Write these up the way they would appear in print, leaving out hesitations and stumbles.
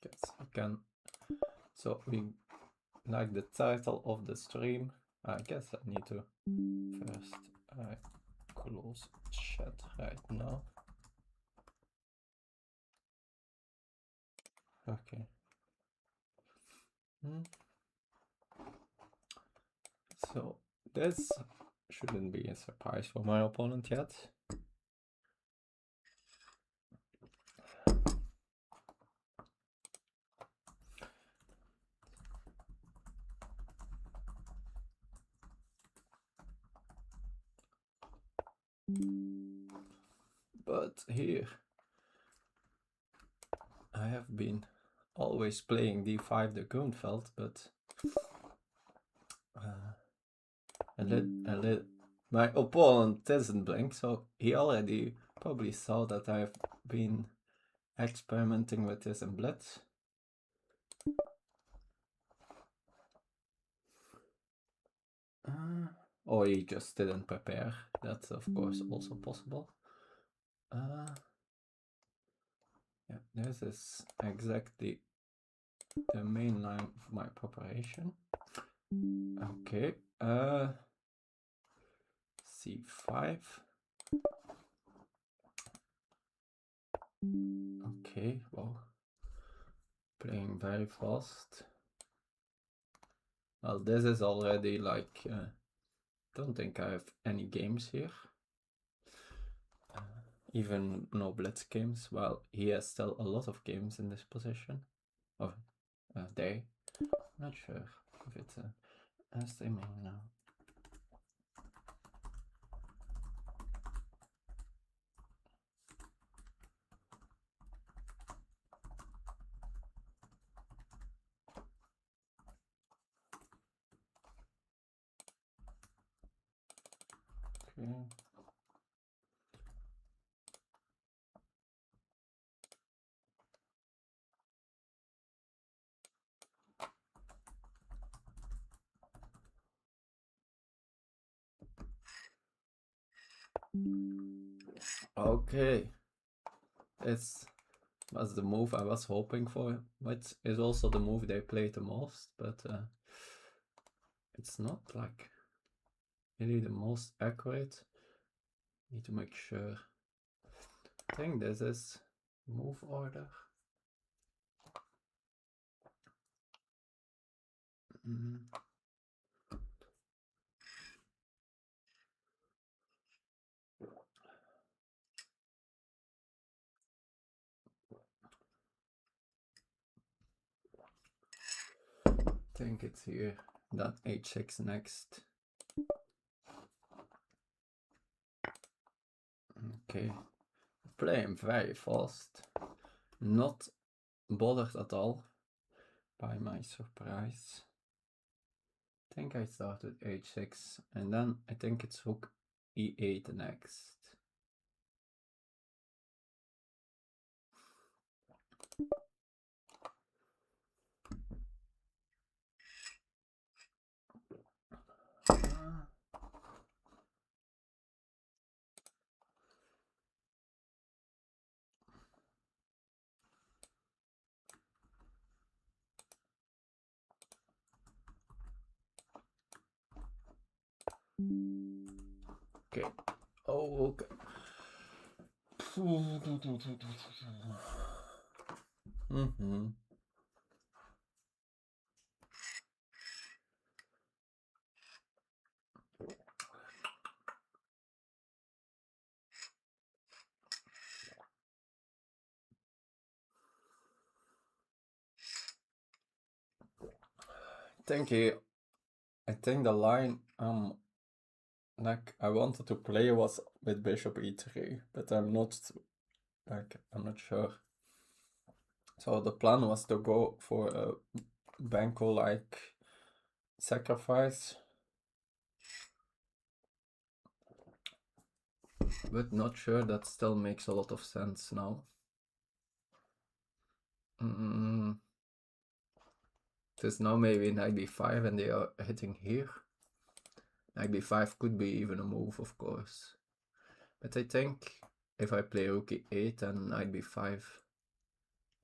Guess I can. So we like the title of the stream. I guess I need to first close chat right now. Okay. So this shouldn't be a surprise for my opponent yet. But here I have been always playing d5 the Grunfeld, but my opponent isn't blank, so he already probably saw that I've been experimenting with this in Blitz. Or he just didn't prepare. That's of course also possible. Yeah, this is exactly the main line of my preparation. Okay, c5. Okay, well, playing very fast. Well, this is already like, don't think I have any games here. Even no blitz games. Well, he has still a lot of games in this position. Or day. Not sure if it's a streaming now. Okay. Okay, this was the move I was hoping for, which is also the move they played the most, but it's not like really the most accurate. Need to make sure. I think this is move order. I think it's here, that h6 next. Okay, playing very fast, not bothered at all by my surprise. I think I started h6 and then I think it's rook e8 next. Okay. Oh, okay. I think the line like I wanted to play was with bishop e3, but I'm not sure. So the plan was to go for a Benko-like sacrifice, but not sure that still makes a lot of sense now. It is now maybe knight b5 and they are hitting here. Knight b5 could be even a move, of course. But I think if I play rook e8 and knight b5,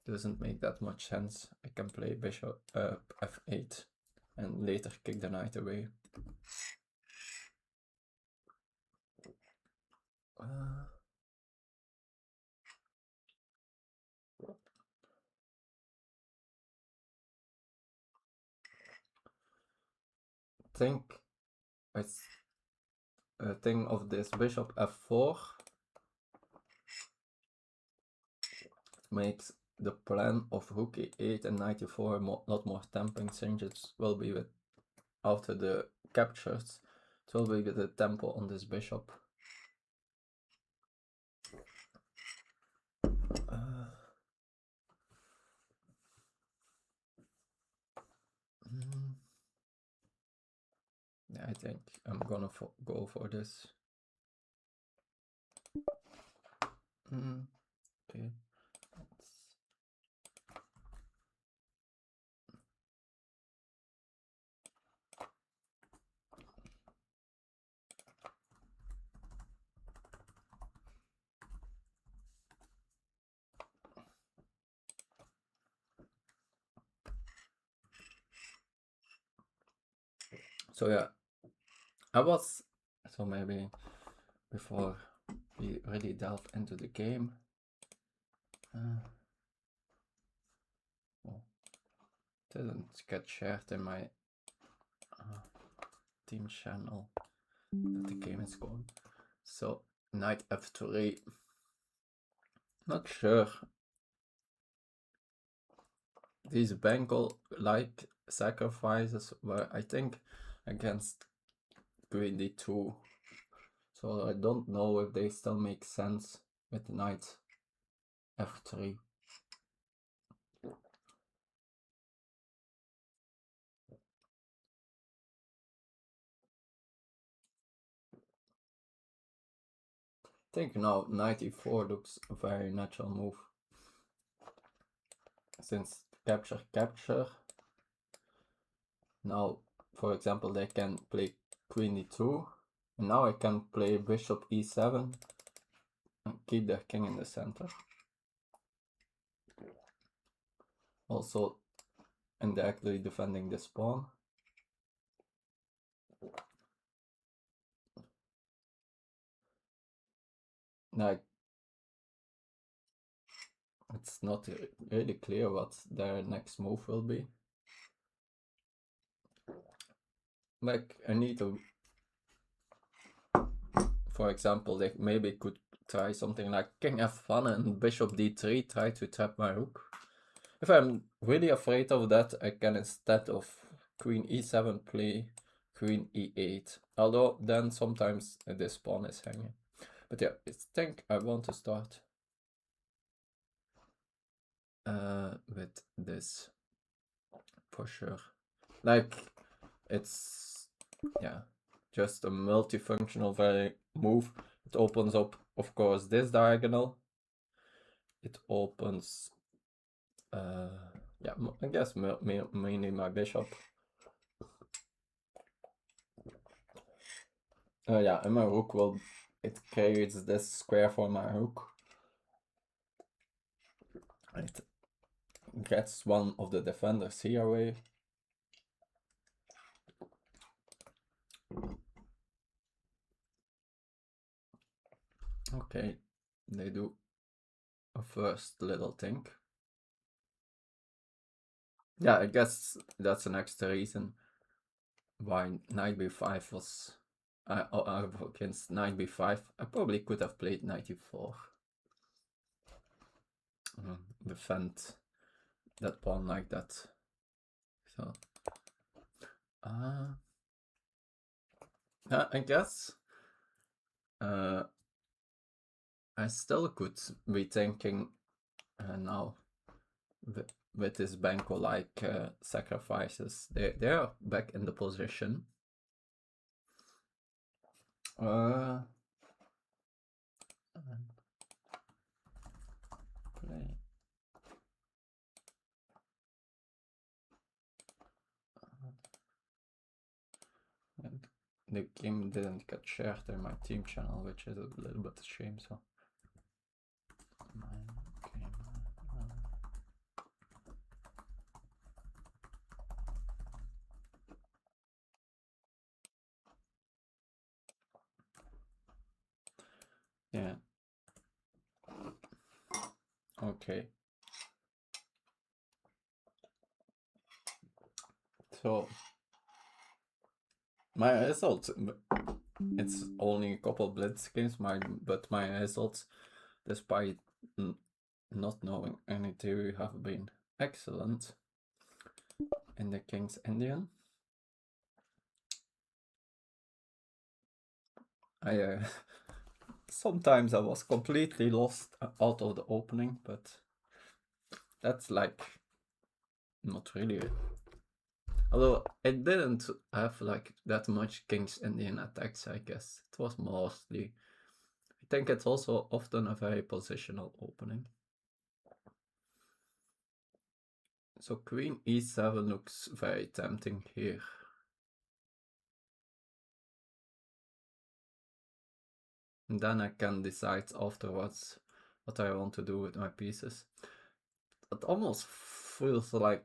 doesn't make that much sense. I can play bishop f8 and later kick the knight away. Think it's a thing of this bishop f4 makes the plan of rook e8 and knight e4 a lot more tempting, since it will be with after the captures. It will be with the tempo on this bishop. Yeah, I think I'm gonna go for this. Okay. So yeah, so maybe before we really delve into the game, well, didn't get shared in my team channel that the game is going. So knight f3, not sure. These Benko-like sacrifices were, I think, against queen d2. So I don't know if they still make sense with knight f3. I think now knight e4 looks a very natural move. Since capture. Now, for example, they can play queen d2. And now I can play bishop e7 and keep their king in the center. Also indirectly defending this pawn. Now, it's not really clear what their next move will be. Like, I need to, for example, they maybe could try something like king f1 and bishop d3, try to trap my rook. If I'm really afraid of that, I can, instead of queen e7, play queen e8. Although then sometimes this pawn is hanging. But yeah, I think I want to start with this for sure. Like, it's, yeah, just a multifunctional very move. It opens up, of course, this diagonal. It opens, yeah, I guess mainly my bishop. Yeah, and my rook will, it creates this square for my rook. It gets one of the defenders here away. Okay, they do a first little thing. Yeah, I guess that's the next reason why knight b5 was against knight b5. I probably could have played knight e4. Defend that pawn like that. So I guess I still could be thinking now with this Benko-like sacrifices. They are back in the position. Play. And the game didn't get shared in my team channel, which is a little bit a shame. So Okay. So my results, it's only a couple blitz games, but my results, despite not knowing any theory, have been excellent in the King's Indian. Sometimes I was completely lost out of the opening, but that's like not really. Although it didn't have like that much King's Indian attacks, I guess. It was mostly. I think it's also often a very positional opening. So Queen E7 looks very tempting here. And then I can decide afterwards what I want to do with my pieces. It almost feels like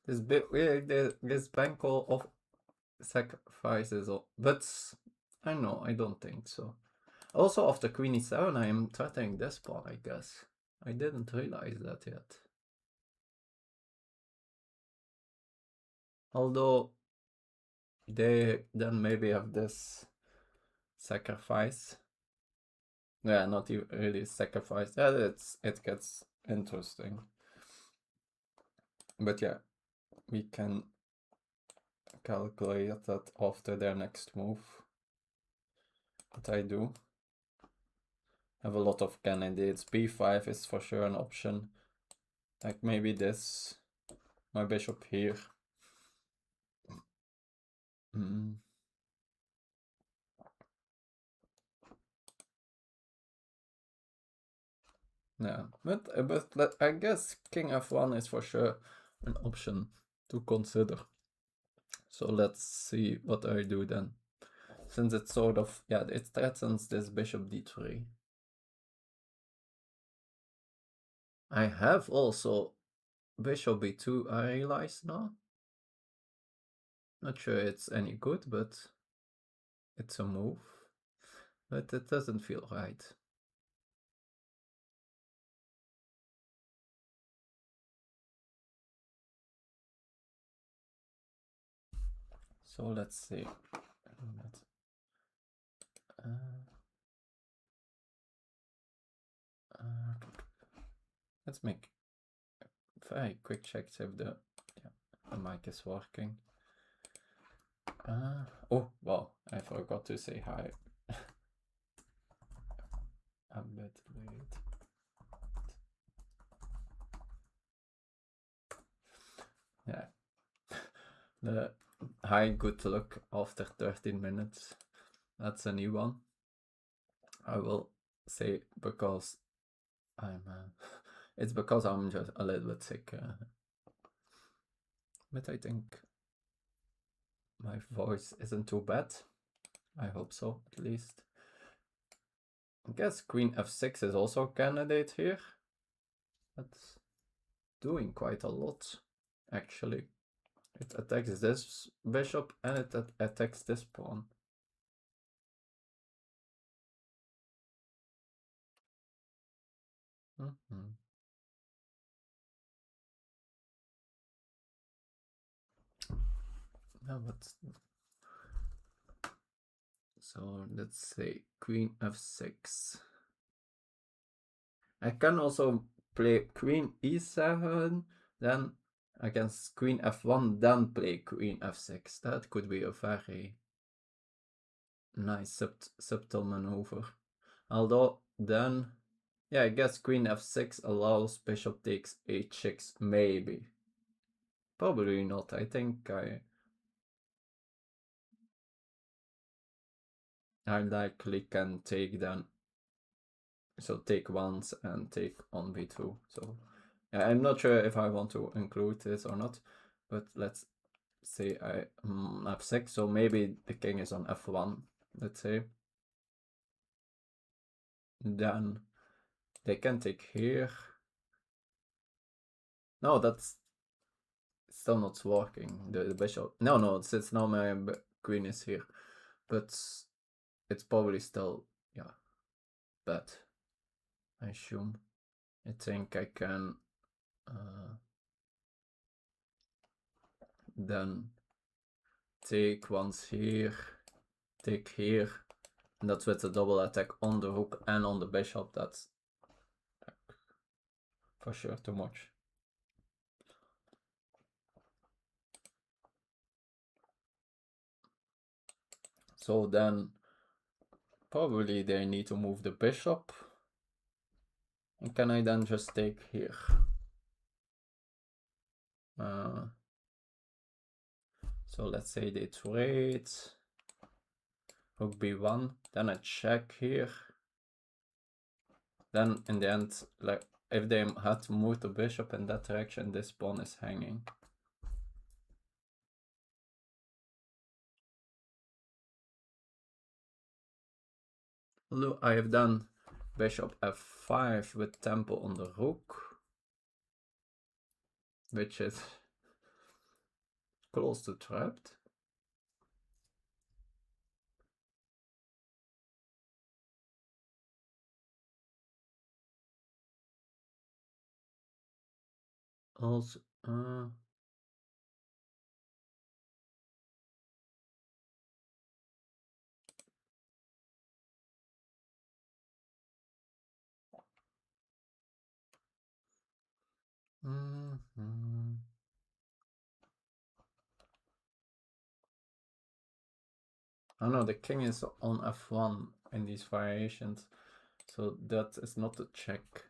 this bit this Benko of sacrifices, but I know I don't think so. Also, after Queen E7, I am threatening this pawn, I guess. I didn't realize that yet. Although they then maybe have this sacrifice. Yeah, not even really sacrifice. Yeah, it gets interesting. But yeah, we can calculate that after their next move. What I do. Have a lot of candidates. B5 is for sure an option. Like maybe this. My bishop here. Yeah, but I guess King F1 is for sure an option to consider. So let's see what I do then. Since it's sort of, yeah, it threatens this bishop d3. I have also bishop b2, I realize now. Not sure it's any good, but it's a move. But it doesn't feel right. So let's see. Let's make a very quick check if the mic is working. Oh, wow, I forgot to say hi. A bit late. Yeah. The hi, good luck after 13 minutes. That's a new one. I will say because I'm it's because I'm just a little bit sick. But I think my voice isn't too bad. I hope so, at least. I guess Queen F6 is also a candidate here. That's doing quite a lot, actually. It attacks this bishop and it attacks this pawn. No, but so let's say Queen F6. I can also play Queen E7, then against Queen F1, then play Queen F6. That could be a very nice subtle maneuver. Although then, yeah, I guess Queen F6 allows Bishop takes H6, maybe. Probably not. I think I likely can take then. So take once and take on b2. So yeah, I'm not sure if I want to include this or not, but let's say I f6. So maybe the king is on f1. Let's say. Then they can take here. No, that's still not working. The bishop. No, since now my queen is here, but it's probably still bad. I assume. I think I can then take once here, take here, and that's with a double attack on the rook and on the bishop. That's for sure too much. So then probably they need to move the bishop. And can I then just take here? So let's say they trade. Rook b1, then I check here. Then in the end, like if they had to move the bishop in that direction, this pawn is hanging. Look, I have done bishop f5 with tempo on the rook, which is close to trapped. Also, I know the king is on f1 in these variations, so that is not a check.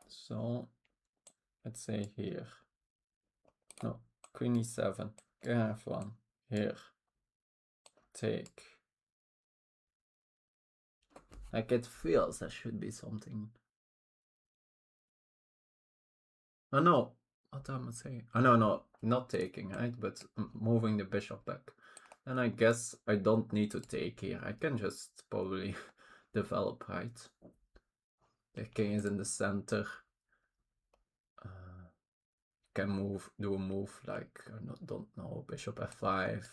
So let's say here. No, queen e7, king f1, here. Take. Like it feels there should be something. Oh no, what am I saying? Oh no, not taking, right? But moving the bishop back. And I guess I don't need to take here. I can just probably develop, right? The king is in the center. Can move, do a move like, I don't know, bishop f5,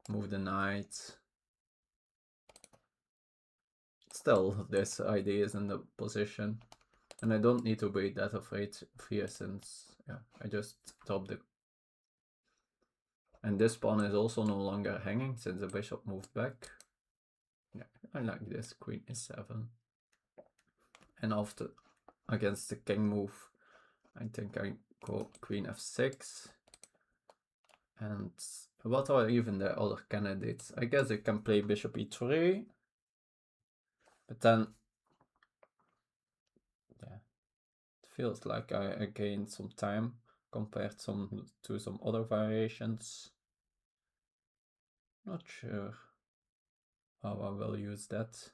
move the knight. Still, this idea is in the position. And I don't need to be that afraid of here since, I just top the... And this pawn is also no longer hanging since the bishop moved back. Yeah, I like this, queen e7. And after, against the king move, I think I go queen f6. And what are even the other candidates? I guess I can play bishop e3. But then, it feels like I gained some time compared to some other variations. Not sure how I will use that.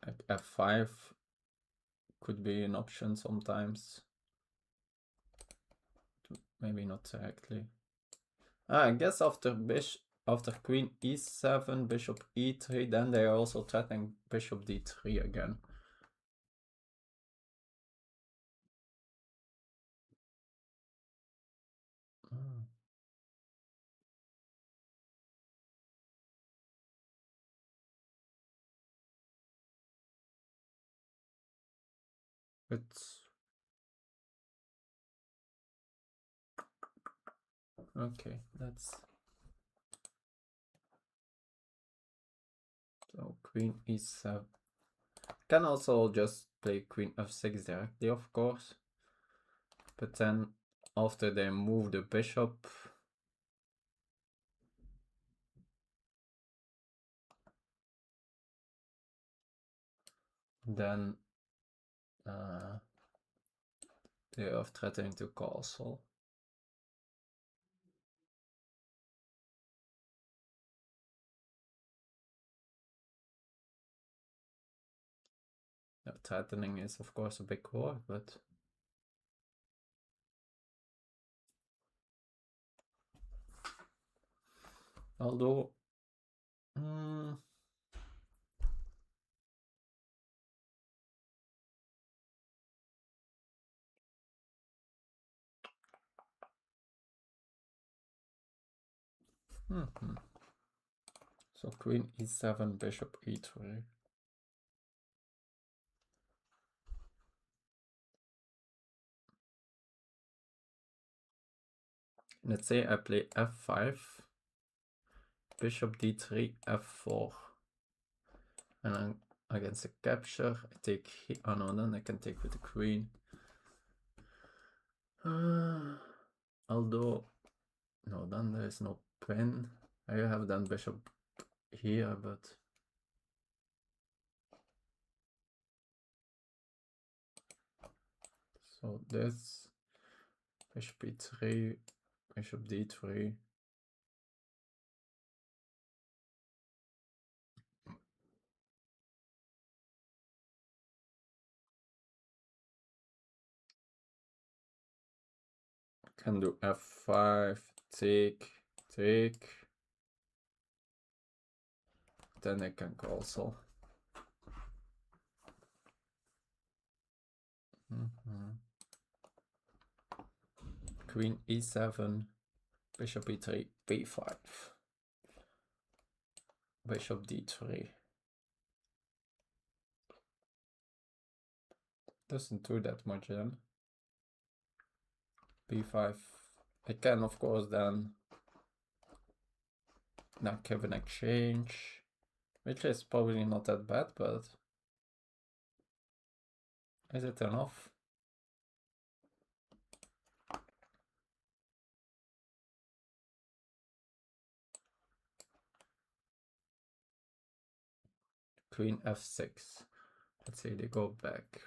Like f5 could be an option sometimes. Maybe not directly. I guess after queen e7, bishop e3, then they are also threatening bishop d3 again. But okay, that's so queen e7. Can also just play queen f6 directly, of course. But then after they move the bishop, then they are threatening to castle. Yeah, threatening is of course a big word, but Although, so queen e7, bishop e3. Let's say I play f5, bishop d3, f4, and then against a capture, I take. Oh no, then I can take with the queen. Although, no, then there is no pin. I have then bishop here, but so this bishop e3, bishop d3. Can do f5, take, take. Then I can castle. Queen e7, bishop e3, b5, bishop d3. Doesn't do that much then. b5. I can of course then not have an exchange, which is probably not that bad, but is it enough? Queen f6. Let's say they go back.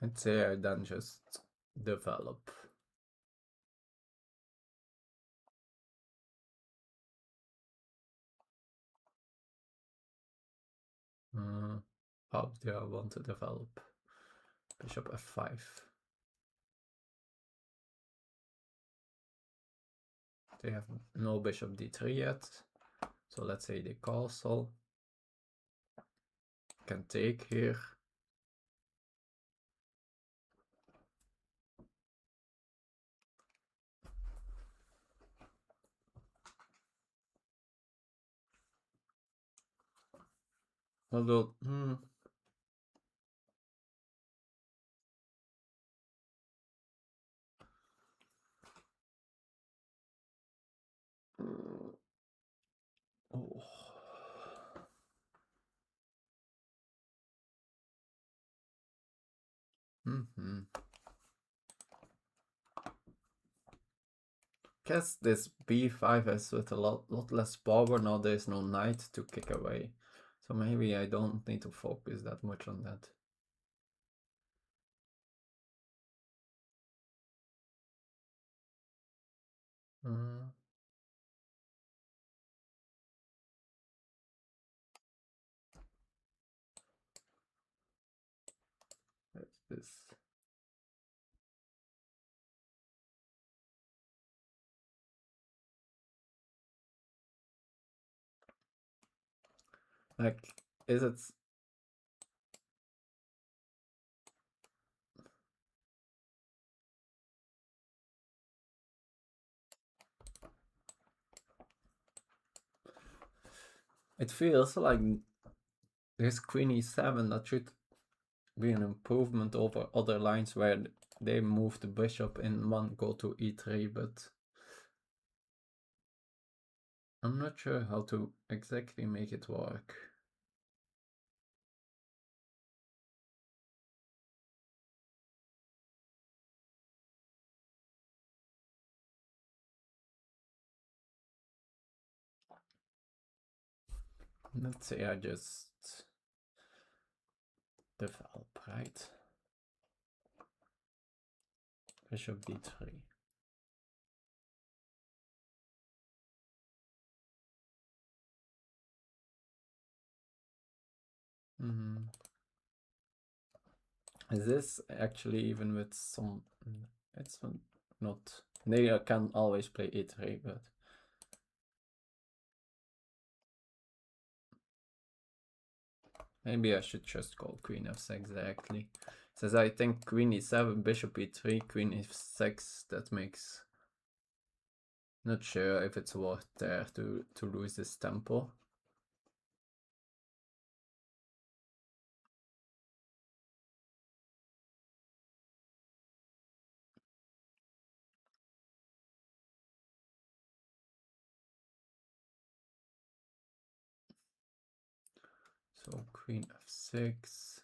Let's say I then just develop. How do I want to develop? Bishop f5. They have no bishop d3 yet, so let's say they castle. Can take here. Although, oh. Guess this b5 is with a lot less power. Now there's no knight to kick away, so maybe I don't need to focus that much on that. What's this? Like, is it? It feels like this queen e7 that should be an improvement over other lines where they move the bishop in one go to e3, but I'm not sure how to exactly make it work. Let's say I just develop, right? Bishop d3. Is this actually even with some... It's not... They can always play e3, but... Maybe I should just call queen f6 directly. Says I think queen e7, bishop e3, queen f6, that makes... Not sure if it's worth there to lose this tempo. So queen f6.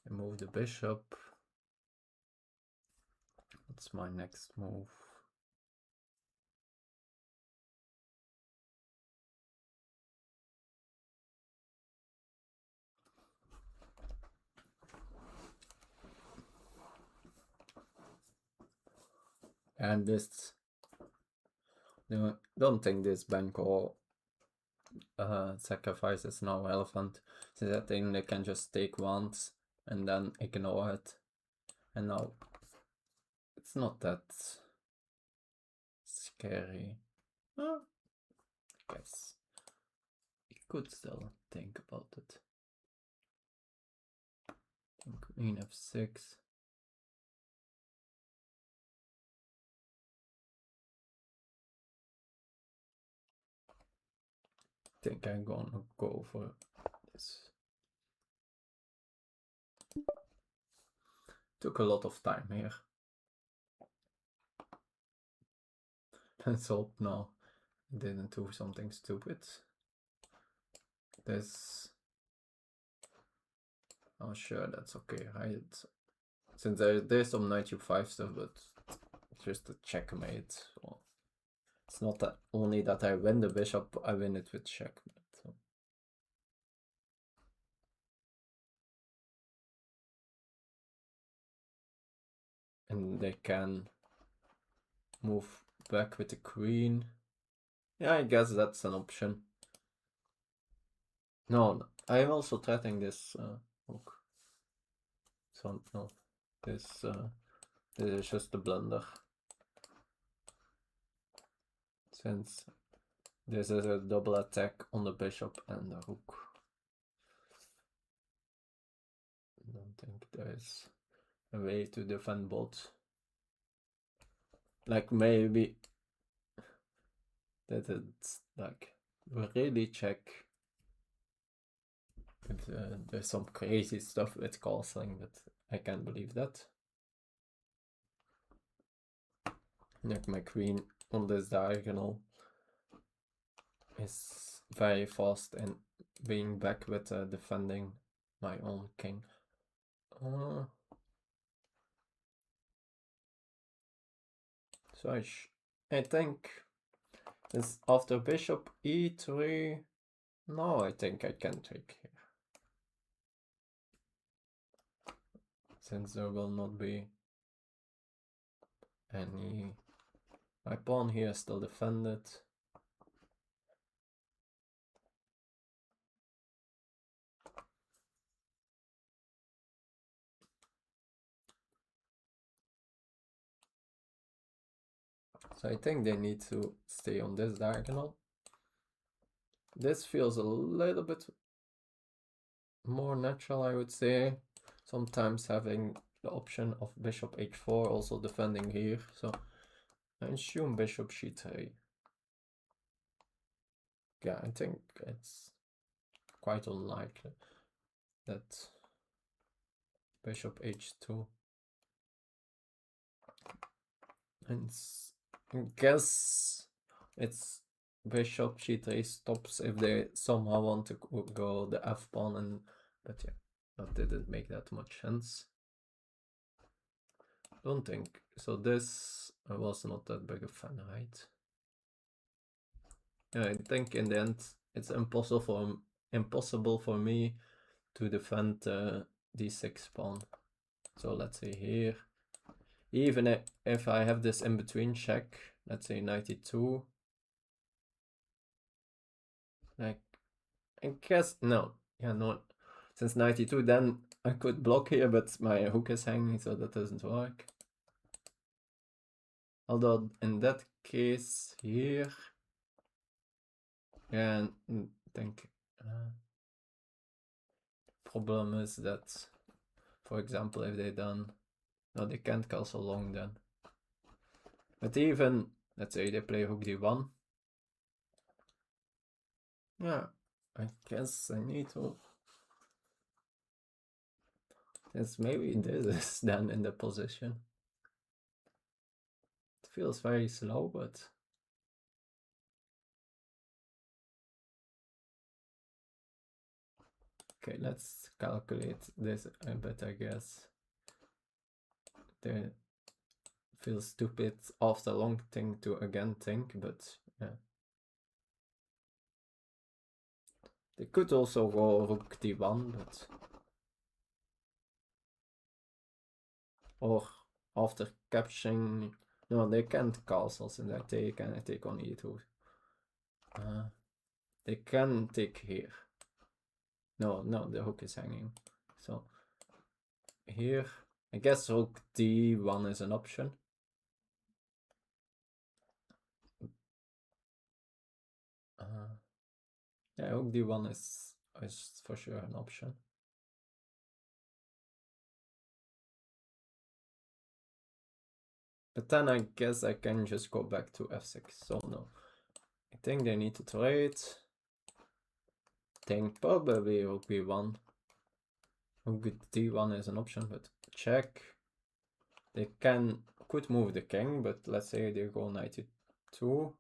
I move the bishop. What's my next move? And this... Don't think this Benko sacrifice is now relevant, since I think they can just take once and then ignore it. And now it's not that scary. I guess you could still think about it. Queen f6. I think I'm gonna go for this. Took a lot of time here. Let's hope now I didn't do something stupid. This... Oh sure, that's okay, right? Since there's some knight u5 stuff, but just a checkmate. So it's not that only that I win the bishop, I win it with checkmate. So. And they can move back with the queen. Yeah, I guess that's an option. No, I'm also threatening this hook. So no, this is just a blunder. Since this is a double attack on the bishop and the rook. I don't think there's a way to defend both. Like maybe that it's like really check if there's some crazy stuff with castling, but I can't believe that. Like my queen on this diagonal is very fast and being back with defending my own king. So I think this after bishop e3. No, I think I can take here. Since there will not be any... My pawn here is still defended. So I think they need to stay on this diagonal. This feels a little bit more natural, I would say. Sometimes having the option of bishop h4 also defending here. So I assume bishop c3. Yeah, I think it's quite unlikely that bishop h2. And I guess it's bishop g3 stops if they somehow want to go the f pawn, and but yeah, that didn't make that much sense. Don't think so. This was not that big a fan, right? Yeah, I think in the end it's impossible for me to defend d6 pawn. So let's say here, even if I have this in between check, let's say 92, Like, I guess, no. Yeah, no. Since 92, then I could block here, but my hook is hanging, so that doesn't work. Although, in that case, here... Yeah, I think... problem is that, for example, if they done... No, they can't castle long then. But even, let's say they play rook d1. Yeah, I guess I need to... Since maybe this is then in the position. It feels very slow, but... Okay, let's calculate this a bit, I guess. They feel stupid after long thing to again think, but yeah. They could also go rook d1, but... Or after capturing... No, they can't castle since I take and I take on e2. They can take here. No, the hook is hanging. So here, I guess rook d1 is an option. Yeah, rook d1 is for sure an option. But then I guess I can just go back to f6. So no, I think they need to trade. I think probably rook b1. Rook d1 is an option, but check. They could move the king, but let's say they go knight e2.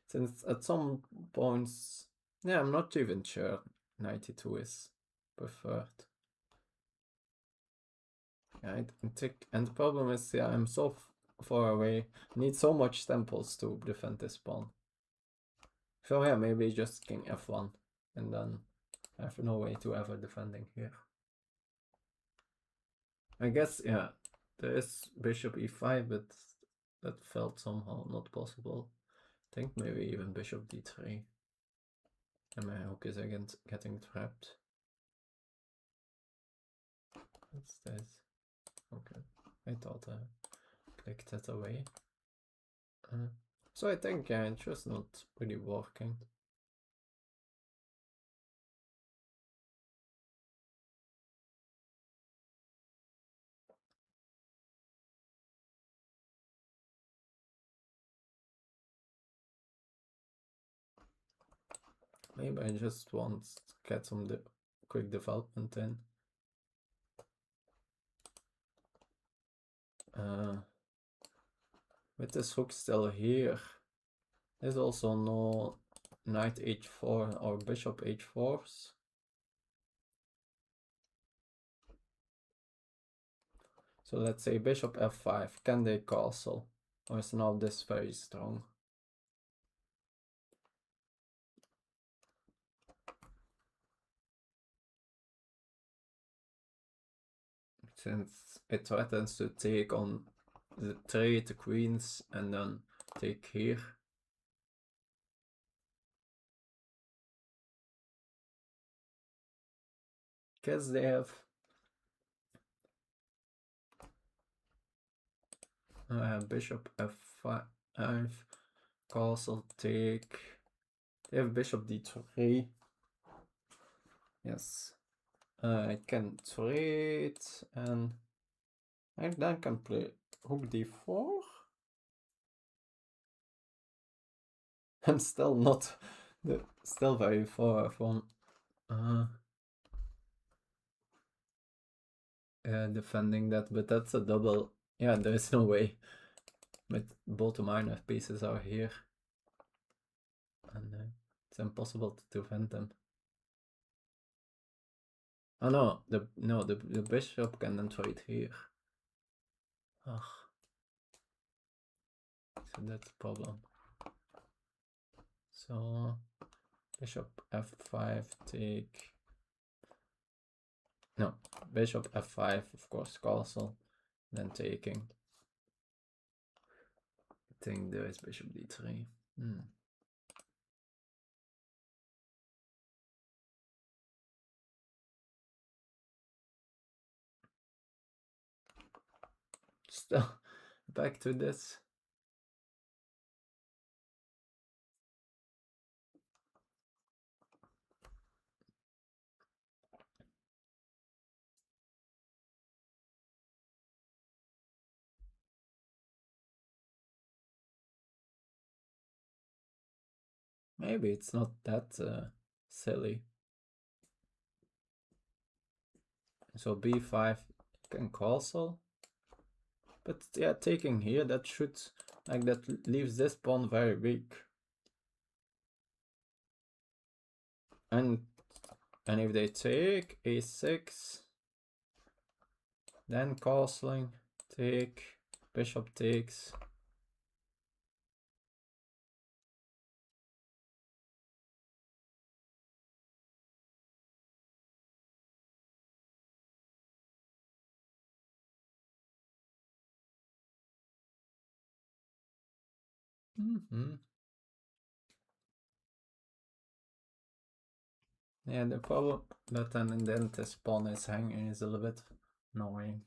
Since at some points, yeah, I'm not even sure knight e2 is preferred. Yeah, and the problem is, yeah, I'm so far away. I need so much temples to defend this pawn. So yeah, maybe just king f1, and then I have no way to ever defending here. I guess, yeah, there is bishop e5, but that felt somehow not possible. I think maybe even bishop d3. And my hook is again getting trapped. What's this? Okay, I thought I clicked that away. So I think it's just not really working. Maybe I just want to get some quick development in. With this hook still here, there's also no knight h4 or bishop h4s. So let's say bishop f5, can they castle? Or is now this very strong? Since it threatens to take on the trade, the queens, and then take here. Guess they have bishop f5, castle take. They have bishop d3. Yes. I can trade and I then can play rook d4. I'm still not still very far from defending that, but that's a double. Yeah, there is no way. But both minor pieces are here, and it's impossible to defend them. Oh no, the bishop can then trade here. Ugh. So that's the problem. So bishop f5 take. No, bishop f5, of course, castle, then taking. I think there is bishop d3. Still back to this. Maybe it's not that silly. So b5 can castle. But yeah, taking here, that should, like, that leaves this pawn very weak. And if they take a6, then castling, take, bishop takes. Yeah, the problem that then this pawn is hanging is a little bit annoying.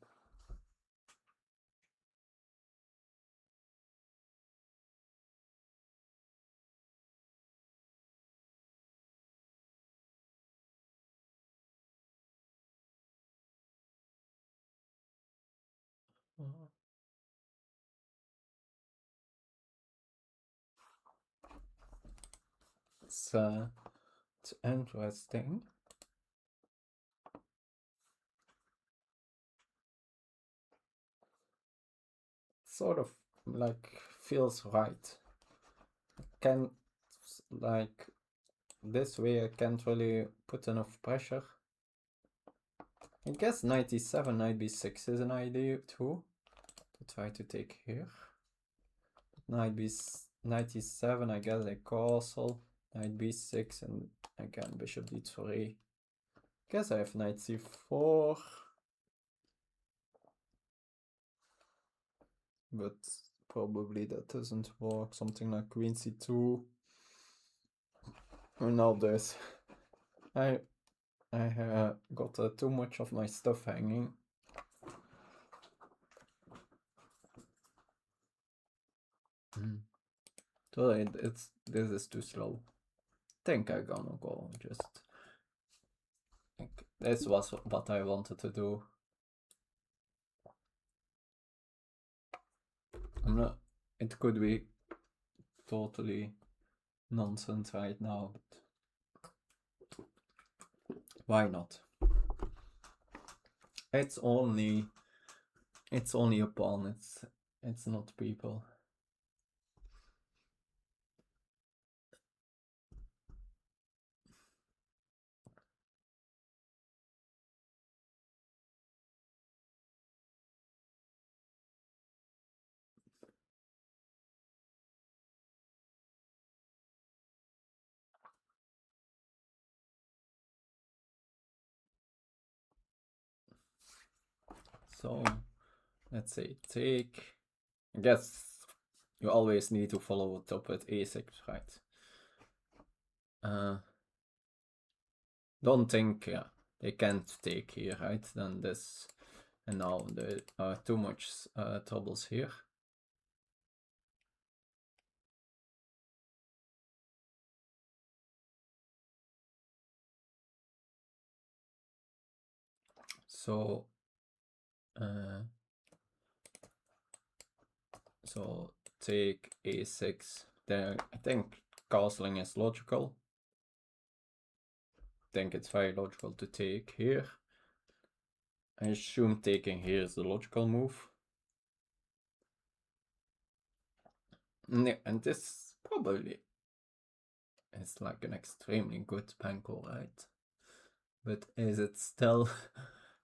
It's interesting. Sort of like feels right. Can't, like, this way I can't really put enough pressure. I guess knight e7, knight b6 is an idea too, to try to take here. Knight e7, I guess a castle, knight b6, and again bishop d3. Guess I have knight c4, but probably that doesn't work. Something like queen c2. And now this. I got too much of my stuff hanging. So this is too slow. Think I'm gonna go just. This was what I wanted to do. I'm not. It could be totally nonsense right now, but why not? It's only a pawn. It's not people. So let's say take. I guess you always need to follow it up with a6, right? Don't think they can't take here, right? Then this, and now there are too much troubles here. So so take a6. There, I think castling is logical. I think it's very logical to take here. I assume taking here is the logical move. And this probably is like an extremely good Benko, right? But is it still?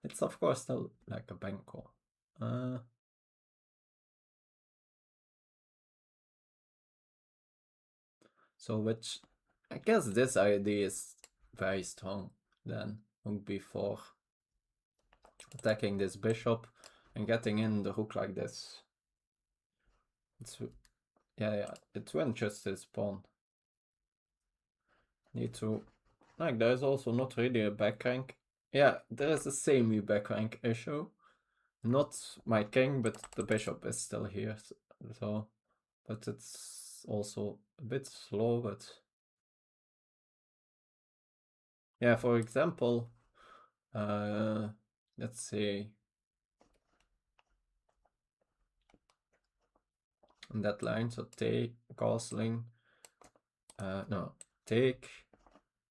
It's of course still like a Benko. So which, I guess this idea is very strong then, rook b4. Attacking this bishop and getting in the rook like this. It's, yeah, it went just this pawn. Need to, like, there's also not really a back rank. Yeah, there is a semi back rank issue. Not my king, but the bishop is still here. So, but it's also a bit slow, but yeah, for example, let's see. On that line, so take castling, no, take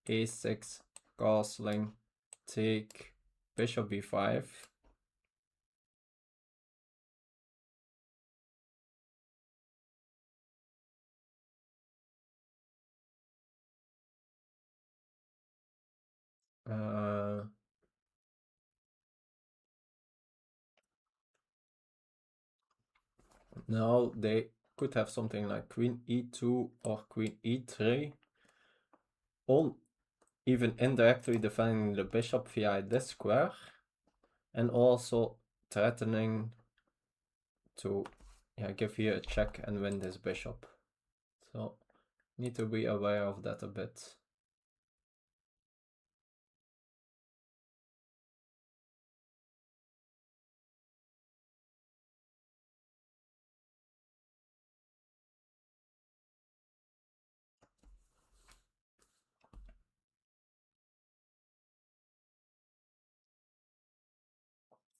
a6, castling, take bishop b5. Now they could have something like queen e2 or queen e3, all even indirectly defending the bishop via this square, and also threatening to give here a check and win this bishop. So need to be aware of that a bit.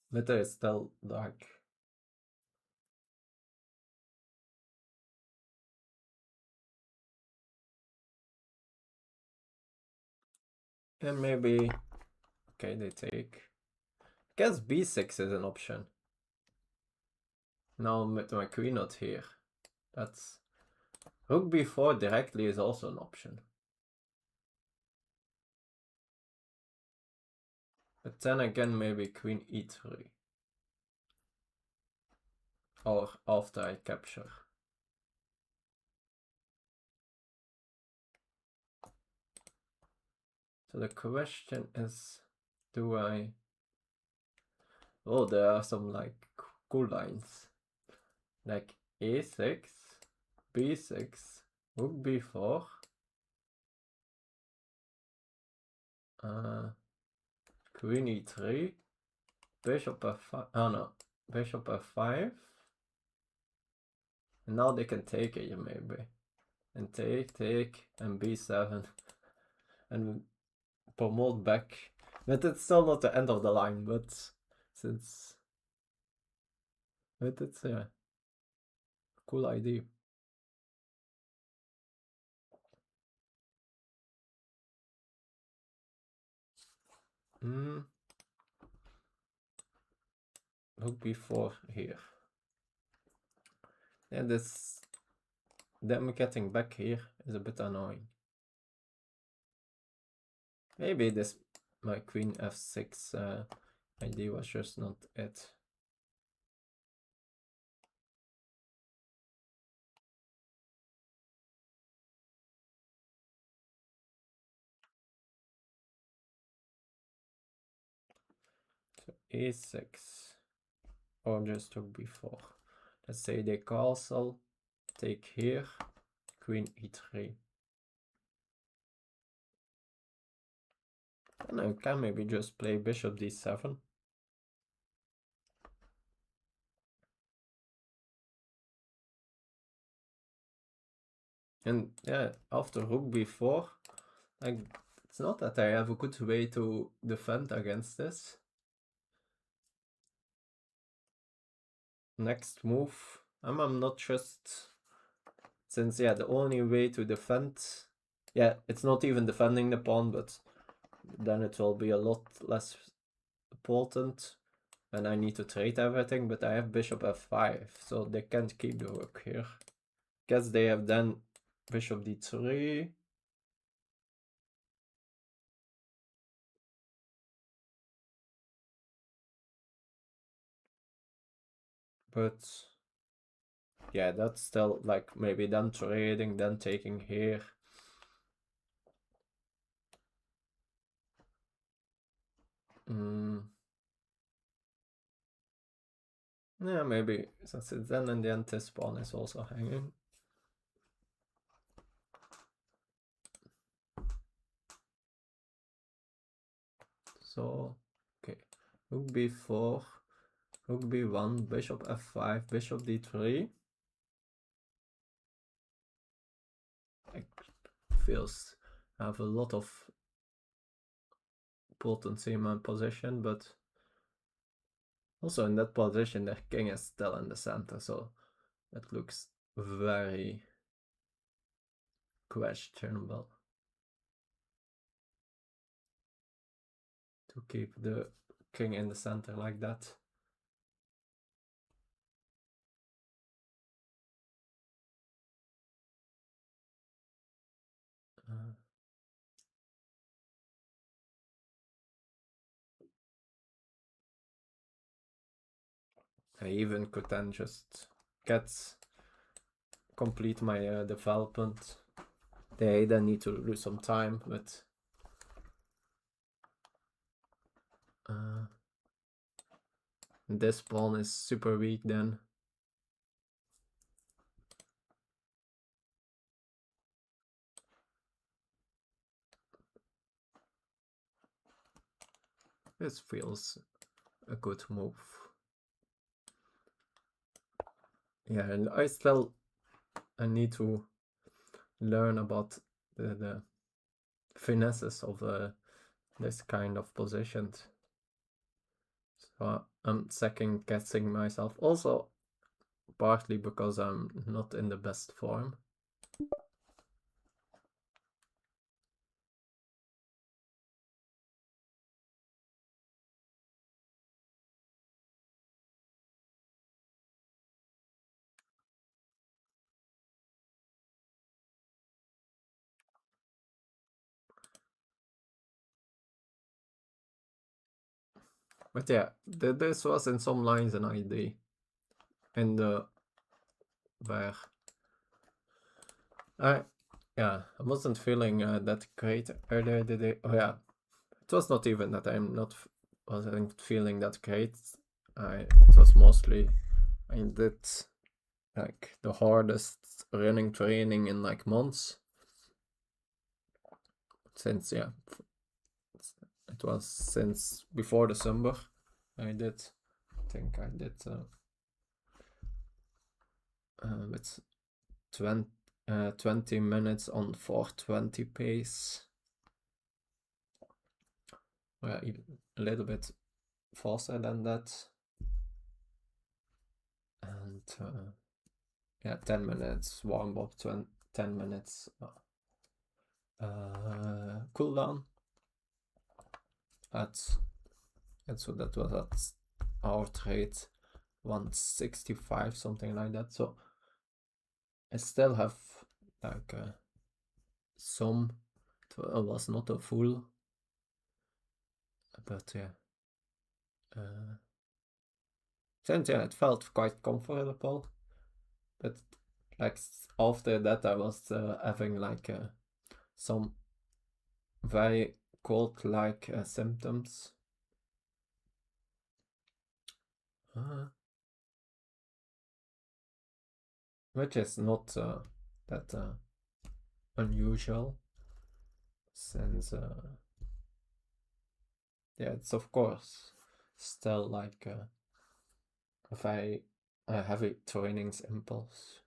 But there is still dark. And maybe, okay, they take. I guess b6 is an option. Now with my queen not here. That's rook b4 directly is also an option. But then again, maybe queen e3. Or after I capture. So the question is, do I... Oh, there are some like cool lines. Like a6, b6, rook b4. Queen e3, bishop f5. Oh no, bishop f5. And now they can take it maybe. And take, and b7. And promote back. But it's still not the end of the line, but since... But it's a cool idea. Rook b4 here. And this... them getting back here is a bit annoying. Maybe this my queen f6 idea was just not it. So a6 or just rook b4. Let's say they castle, take here, queen e3. And I can maybe just play bishop d7. And yeah, after rook b4, like, it's not that I have a good way to defend against this. Next move, I'm not just... Since, yeah, the only way to defend... Yeah, it's not even defending the pawn, but then it will be a lot less important when I need to trade everything, but I have bishop f5, so they can't keep the rook here. Guess they have then bishop d3. But yeah, that's still like maybe then trading, then taking here. Yeah, maybe since it's then in the end this pawn is also hanging. So, okay, rook b4, Rook b1, bishop f5, bishop d3. It feels I have a lot of potency in my position, but also in that position the king is still in the center, so it looks very questionable to keep the king in the center like that. I even could then just complete my development. They then need to lose some time, but this pawn is super weak then. This feels a good move. Yeah, and I need to learn about the finesses of this kind of positions. So I'm second guessing myself. Also, partly because I'm not in the best form. But yeah, this was in some lines an idea. And where I wasn't feeling that great earlier today. Oh yeah, it was not even that wasn't feeling that great. It was mostly I did like the hardest running training in like months. Since it was since before the summer. I think I did with 20 minutes on 420 pace. Well, even a little bit faster than that. And yeah, 10 minutes warm up, 10 minutes cooldown. So that was at heart rate 165, something like that. So I still have like some. It was not a full, but yeah. Since yeah, it felt quite comfortable, but like after that I was having like some very cold-like symptoms. Which is not that unusual, since yeah, it's of course still like a very heavy trainings impulse.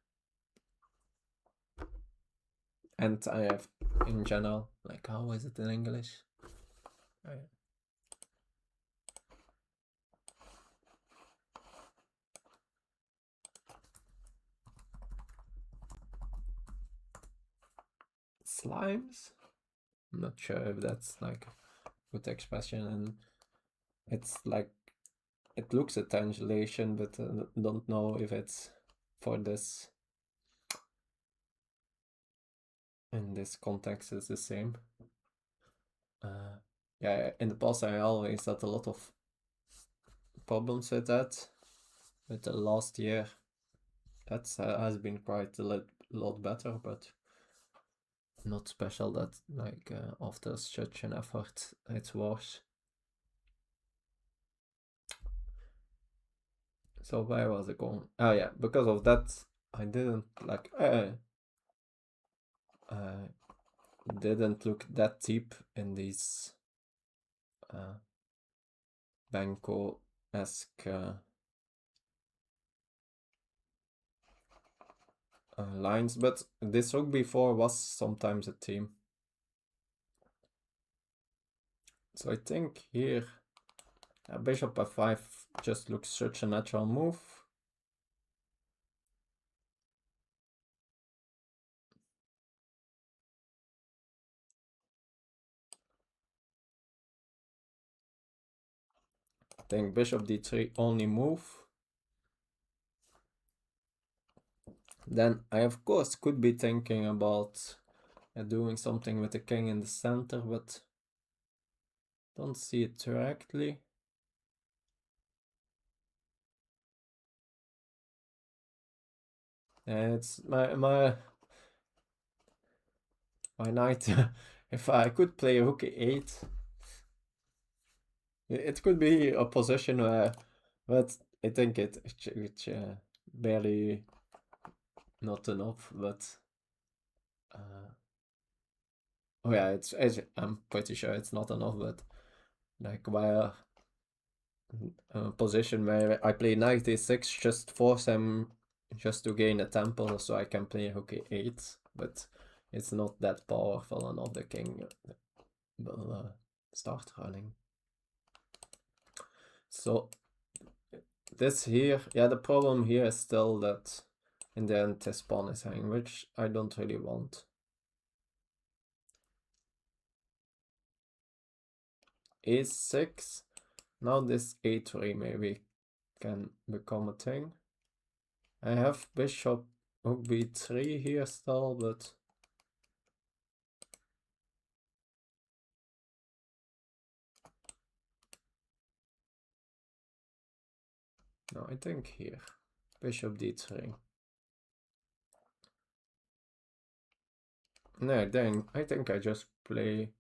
And I have in general, like, how is it in English? Slimes? I'm not sure if that's like a good expression, and it's like it looks a translation, but don't know if it's for this in this context is the same. Yeah, in the past I always had a lot of problems with that. But the last year that has been quite a lot better, but not special that like after such an effort it's worse. So where was it going? Oh yeah, because of that I didn't like didn't look that deep in these Benko-esque lines, but this rook b4 was sometimes a team. So I think here bishop f5 just looks such a natural move. I think bishop d3 only move. Then I of course could be thinking about doing something with the king in the center, but don't see it directly. It's my knight. If I could play rook e8, it could be a position where, but I think it's barely not enough. But oh yeah, I'm pretty sure it's not enough. But like where a position where I play knight e6, just force him just to gain a tempo, so I can play rook e8. But it's not that powerful, and not the king will start running. So this here, yeah, the problem here is still that in the end this pawn is hanging, which I don't really want. a6, now this a3 maybe can become a thing. I have bishop rook b3 here still, but no, I think here, bishop d3. No, then I think I just play,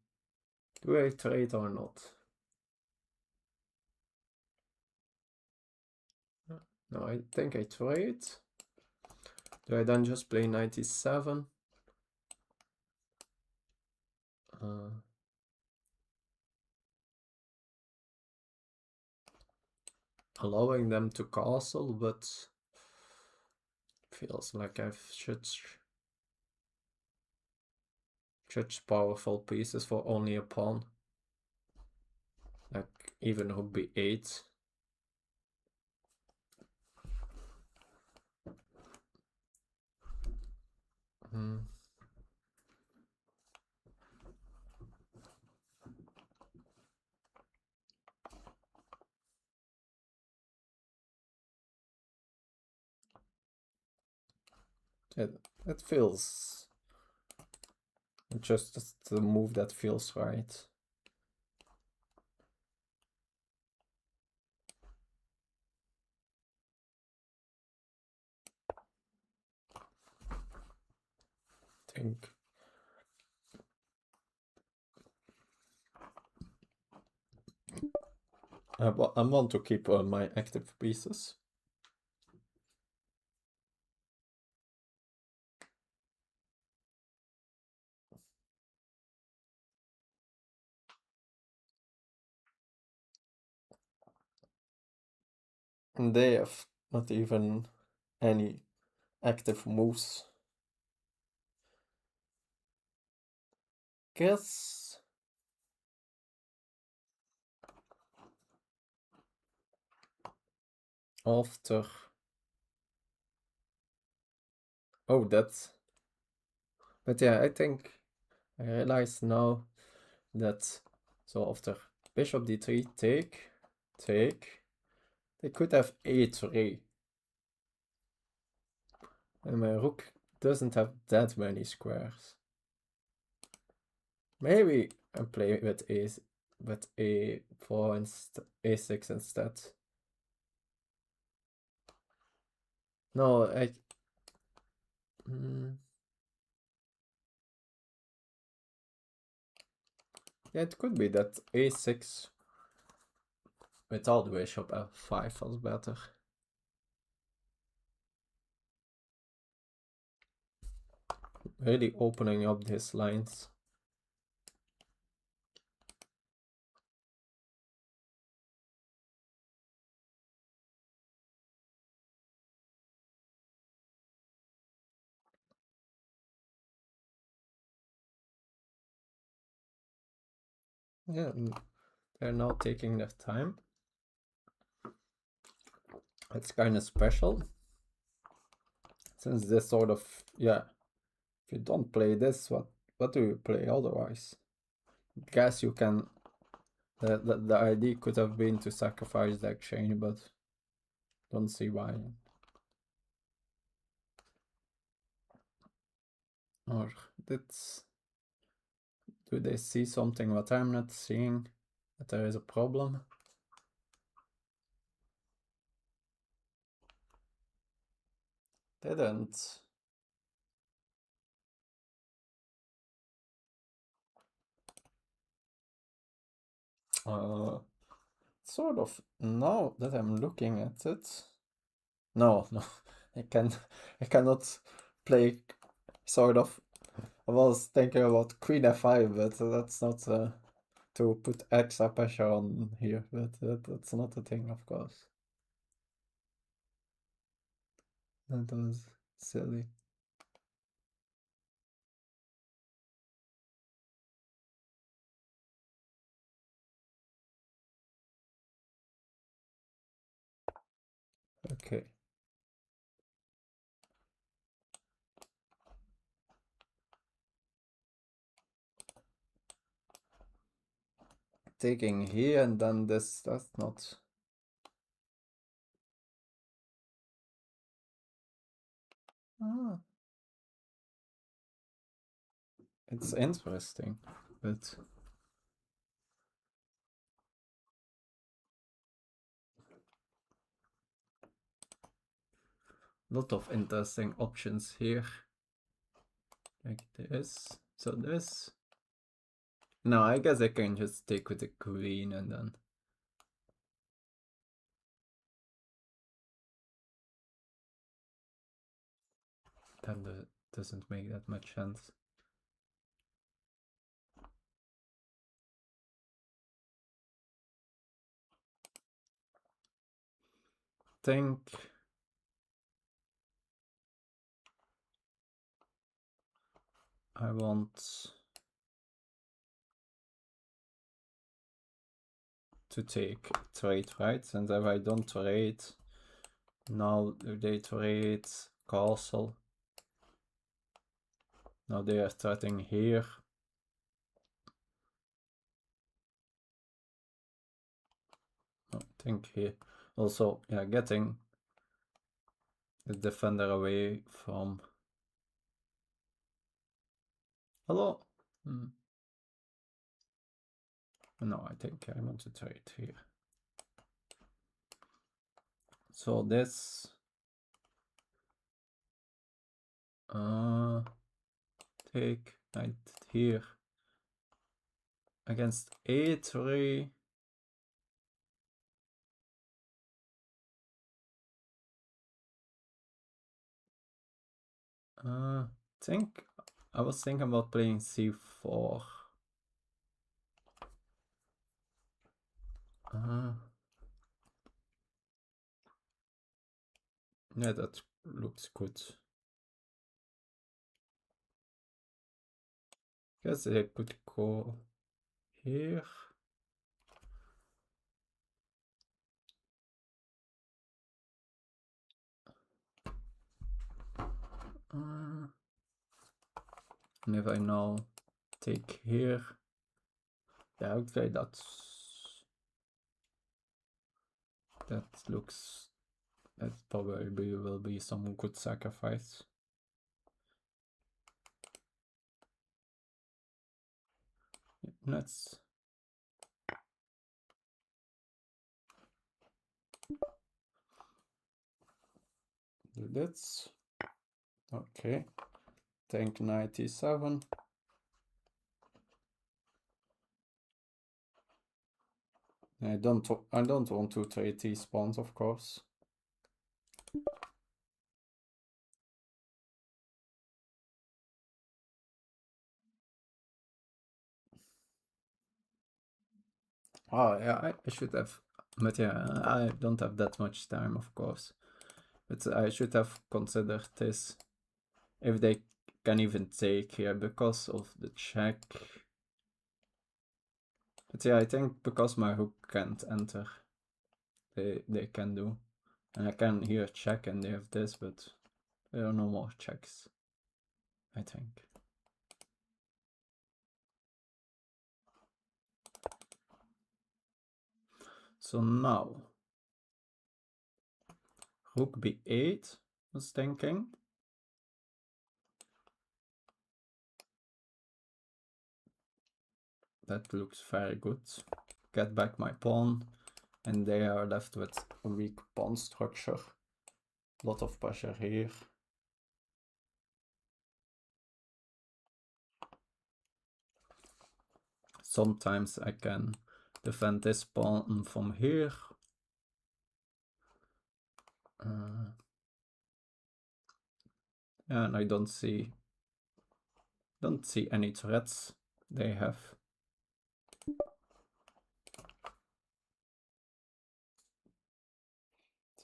do I trade or not? No, I think I trade. Do I then just play 97? Allowing them to castle, but feels like I've such powerful pieces for only a pawn. Like even rook b8. It feels just the move that feels right. I think I want to keep my active pieces. And they have not even any active moves. Guess after, oh, that's, but yeah, I think I realize now that, so after bishop d3, take, they could have a3. And my rook doesn't have that many squares. Maybe I play with a4 instead, a6 instead. No, yeah, it could be that a6 without bishop f5 was better. Really opening up these lines. Yeah, they're now taking their time. It's kind of special. Since this sort of, yeah, if you don't play this, what do you play otherwise? Guess you can, the idea could have been to sacrifice the exchange, but don't see why. Or that's, do they see something what I'm not seeing? That there is a problem? Didn't. Sort of, now that I'm looking at it. No, I cannot play, sort of. I was thinking about Queen F5, but that's not to put extra pressure on here, but that's not a thing, of course. That was silly. Okay. Taking here and then this, that's not. Ah. It's interesting, but lot of interesting options here. Like this. So this. No, I guess I can just stick with the queen and then. That doesn't make that much sense. Think I want to take trade, right? And if I don't trade, now they trade castle. Now they are starting here. I think here. Also, yeah, getting the defender away from. Hello? No, I think I want to trade here. So this. Take knight here. Against a3. Think I was thinking about playing c4. Yeah, that looks good. Guess I could go here. And if I now take here, yeah, I would say that looks, that probably will be some good sacrifice. Let's do this. Okay, take knight e7. I don't want to trade these pawns, of course. Oh yeah, I should have, but yeah, I don't have that much time, of course. But I should have considered this, if they can even take here because of the check. But yeah, I think because my rook can't enter, they can do. And I can here check and they have this, but there are no more checks, I think. So now, rook b8 was thinking. That looks very good. Get back my pawn, and they are left with a weak pawn structure. Lot of pressure here. Sometimes I can defend this pawn from here. And I don't see any threats they have.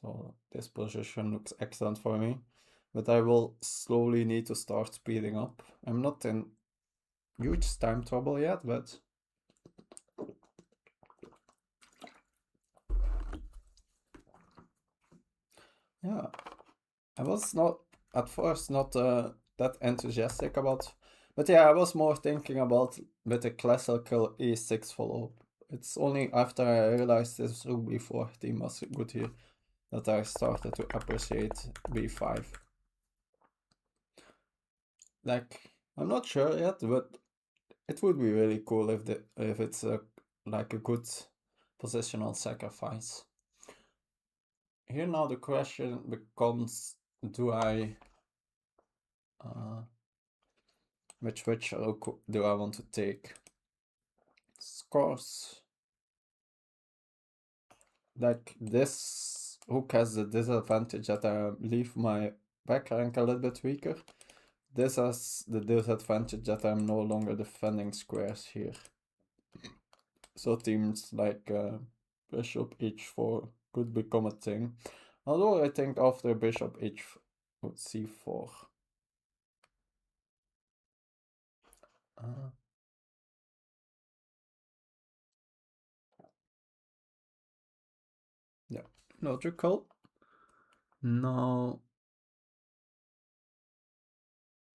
So this position looks excellent for me, but I will slowly need to start speeding up. I'm not in huge time trouble yet, but yeah, I was not at first not that enthusiastic about, but yeah, I was more thinking about with a classical a6 follow-up. It's only after I realized this rook b4 theme was good here that I started to appreciate b5. Like, I'm not sure yet, but it would be really cool if it's like a good positional sacrifice. Here now the question becomes, do I which rook do I want to take? Scores. Like this rook has the disadvantage that I leave my back rank a little bit weaker. This has the disadvantage that I'm no longer defending squares here. So themes like bishop h4 could become a thing. Although I think after bishop c4. Yeah, logical. No.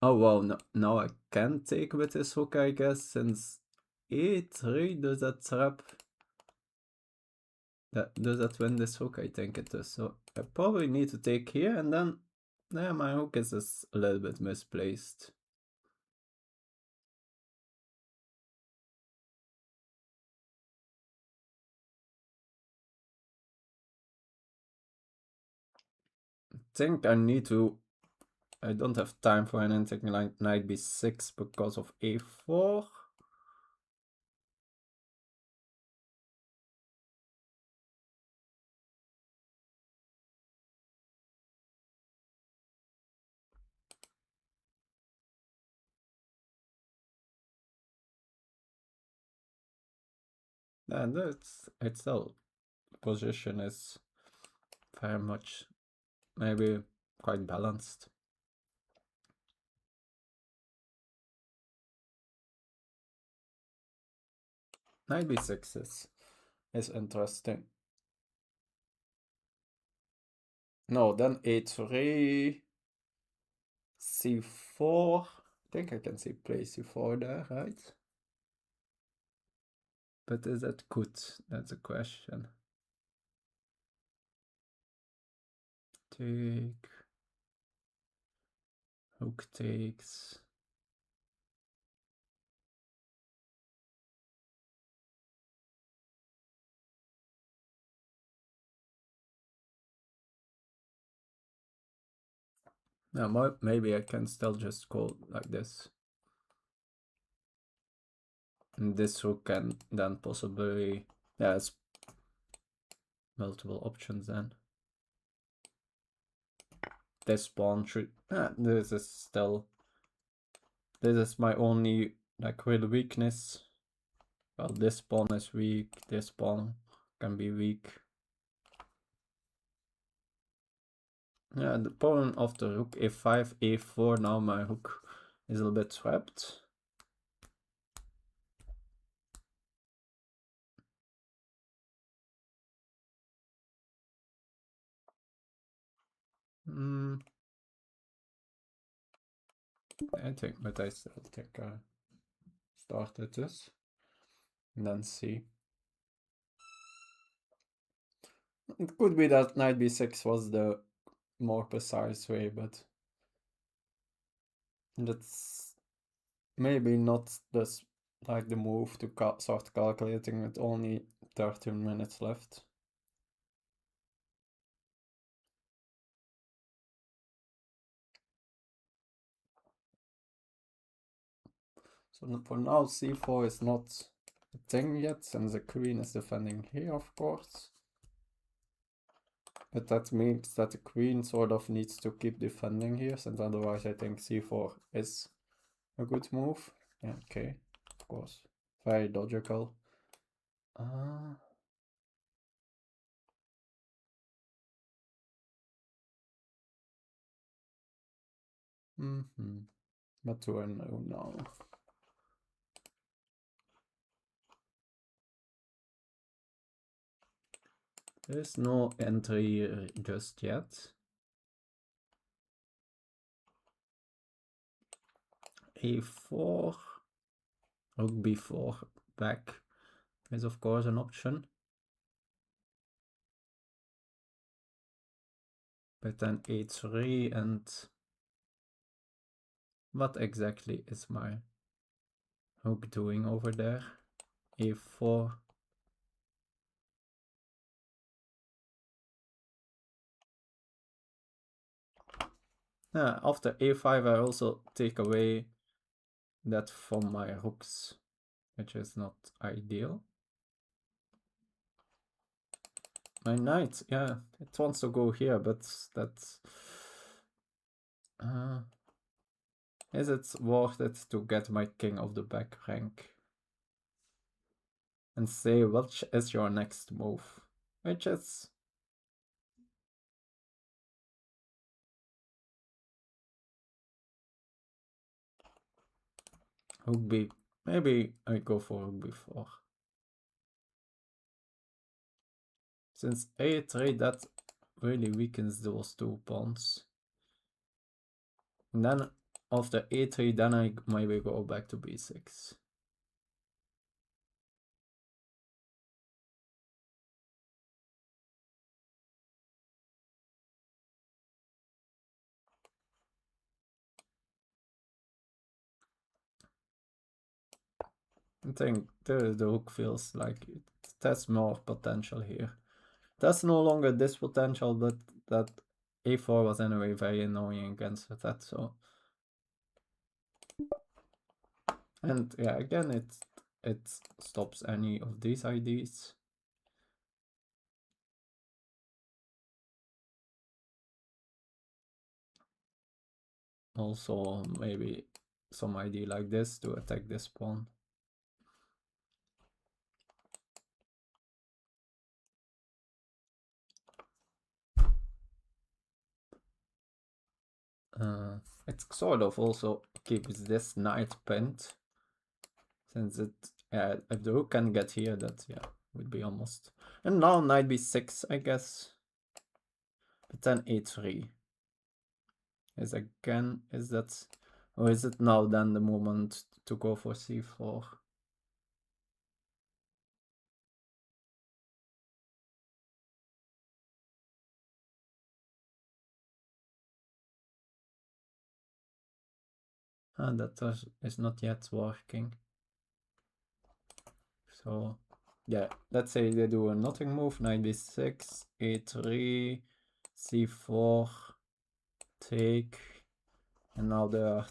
Oh wow, no, now I can take with this hook, I guess, since e3 does that trap. Does that win this hook? I think it does. So I probably need to take here, and then yeah, my hook is just a little bit misplaced. I think I need to. I don't have time for anything like knight b6 because of a4. And it's still position is very much maybe quite balanced. Knight b6 is interesting. No, then a3, c4. I think I can see play c4 there, right? But is that good? That's a question. Take. Rook takes. Now maybe I can still just go like this. And this rook can then possibly, yeah, it's multiple options then. This pawn should, this is my only like real weakness. Well, this pawn is weak, this pawn can be weak. Yeah, the pawn of the rook a5, a4, now my rook is a little bit trapped. I think, but I still think I started this. And then C. It could be that knight b6 was the more precise way, but that's maybe not this like the move to start calculating with only 13 minutes left. So for now, c4 is not a thing yet, since the queen is defending here, of course. But that means that the queen sort of needs to keep defending here, since otherwise I think c4 is a good move. Yeah, okay, of course. Very logical. What do I know now? There's no entry just yet. A4, rook b4 back is of course an option. But then a3, and what exactly is my rook doing over there? A4. After a5 I also take away that from my rooks, which is not ideal. My knight, yeah, it wants to go here, but that's... is it worth it to get my king of the back rank? And say, what is your next move? Which is... rook b... maybe I go for rook b4. Since a3, that really weakens those two pawns. And then after a3, then I maybe go back to b6. I think the rook feels like it has more potential here. That's no longer this potential, but that a4 was anyway very annoying against that, so... And yeah, again, it stops any of these ideas. Also, maybe some idea like this to attack this pawn. It sort of also keeps this knight pinned, since it, if the rook can get here, that would be almost. And now knight b6, I guess. But then a3 is again, is that, or is it now then the moment to go for c4? That is not yet working. So yeah, let's say they do a nothing move, knight b6, a3, c4, take, and now there are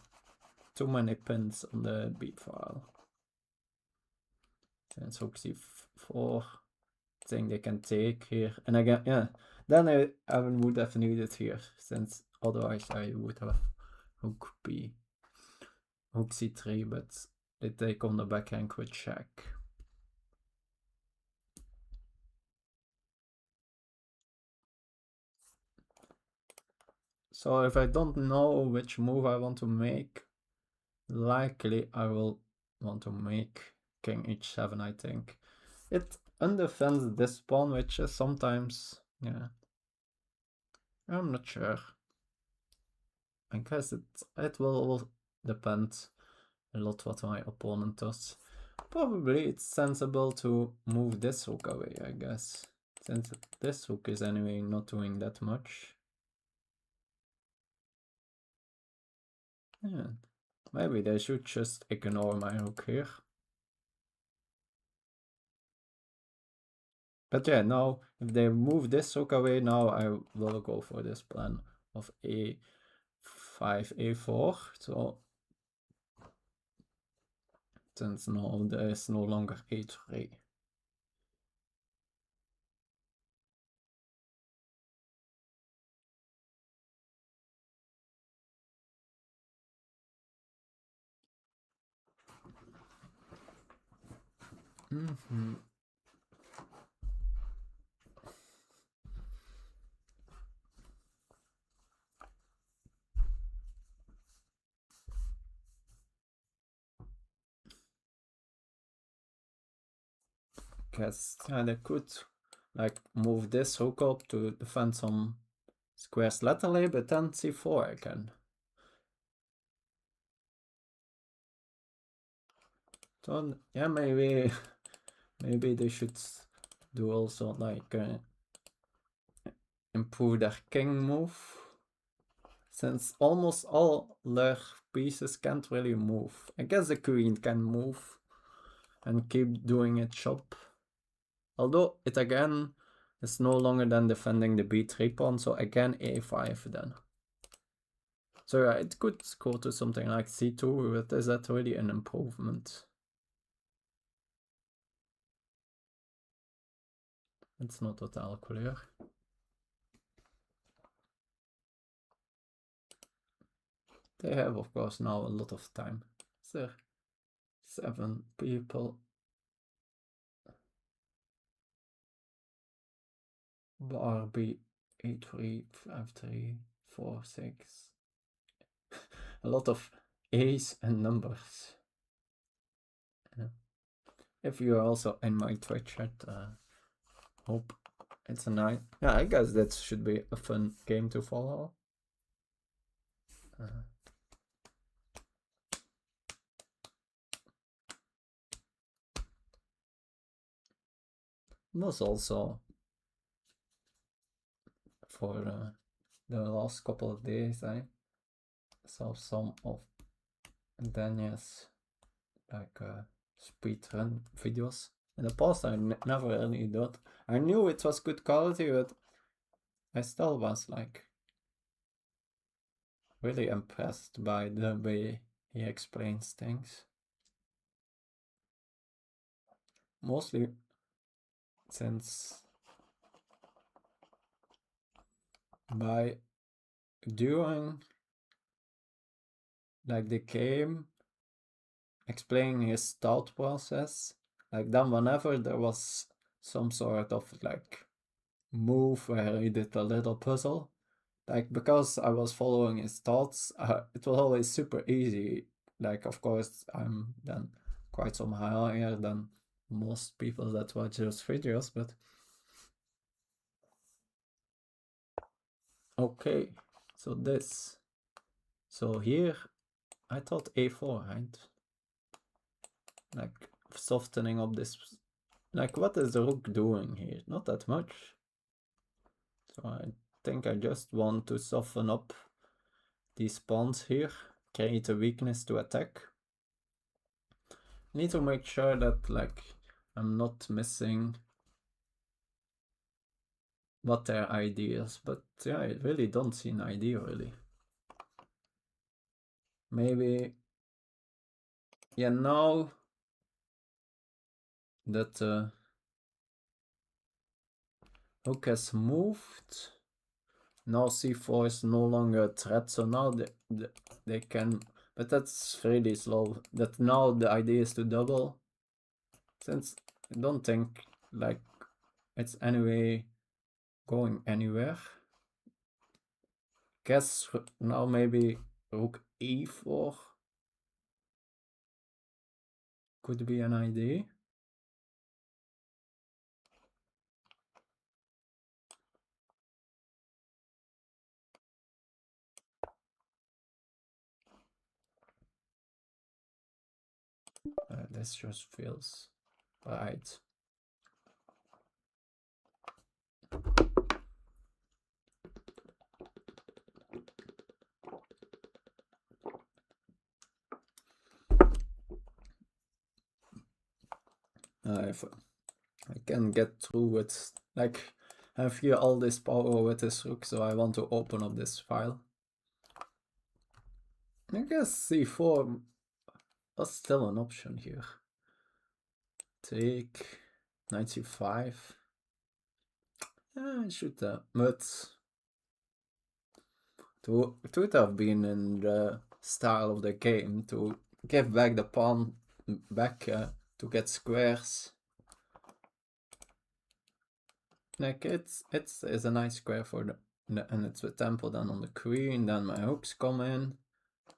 too many pins on the b file. And so c4, think they can take here, and again, yeah, then I would have needed here, since otherwise I would have rook b, rook c3, but they take on the back rank with check. So if I don't know which move I want to make, likely I will want to make king h7, I think. It undefends this pawn, which is sometimes, yeah, I'm not sure. I guess it will depend a lot what my opponent does. Probably it's sensible to move this hook away, I guess. Since this hook is anyway not doing that much. Yeah. Maybe they should just ignore my rook here. But yeah, now if they move this rook away, now I will go for this plan of a5, a4. So since now there is no longer a3. Guess they could like move this hook up to defend some squares laterally, but then c4 again. So yeah, maybe they should do also like improve their king move, since almost all their pieces can't really move. I guess the queen can move and keep doing its job. Although it again is no longer than defending the b3 pawn, so again a5 then. So yeah, it could go to something like c2, but is that really an improvement? It's not total clear. They have, of course, now a lot of time. Is there 7 people? Barbie 8, 3, 5, 3, 4, 6. A lot of A's and numbers. Yeah. If you're also in my Twitch chat, hope it's a nice. Yeah, I guess that should be a fun game to follow. Was also for the last couple of days I saw some of Danya's like speedrun videos. In the past I never really did. I knew it was good quality, but I still was like really impressed by the way he explains things. Mostly since by doing like the game, explaining his thought process, like then whenever there was some sort of like move where he did a little puzzle, like because I was following his thoughts, it was always super easy. Like of course I'm then quite some higher than most people that watch those videos, but okay. So this, so here I thought a4, right? Like softening up this, like what is the rook doing here? Not that much. So I think I just want to soften up these pawns here, create a weakness to attack. Need to make sure that like I'm not missing what their idea is, but yeah, I really don't see an idea really. Maybe, yeah, now that rook has moved, now c4 is no longer a threat, so now they can, but that's really slow. That now the idea is to double, since I don't think like it's anyway going anywhere. Guess now maybe rook e4 could be an idea. this just feels right. If I can get through it, like I have here all this power with this rook, so I want to open up this file. I guess c4 was still an option here. Take knight c5. I should but it would have been in the style of the game to give back the pawn back to get squares. Like it's a nice square for the and it's with tempo then on the queen, then my hooks come in,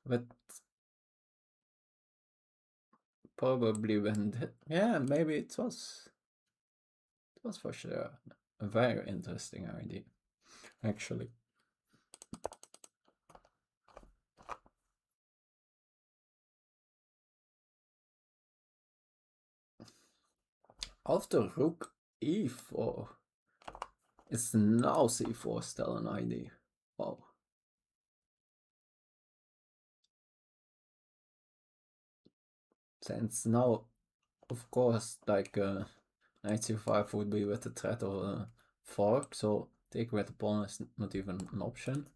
but probably when yeah, maybe it was for sure a very interesting idea, actually. After rook e4, is now c4 still an idea? Wow. Since now, of course, like knight c5 would be with the threat of a fork, so taking with the pawn is not even an option.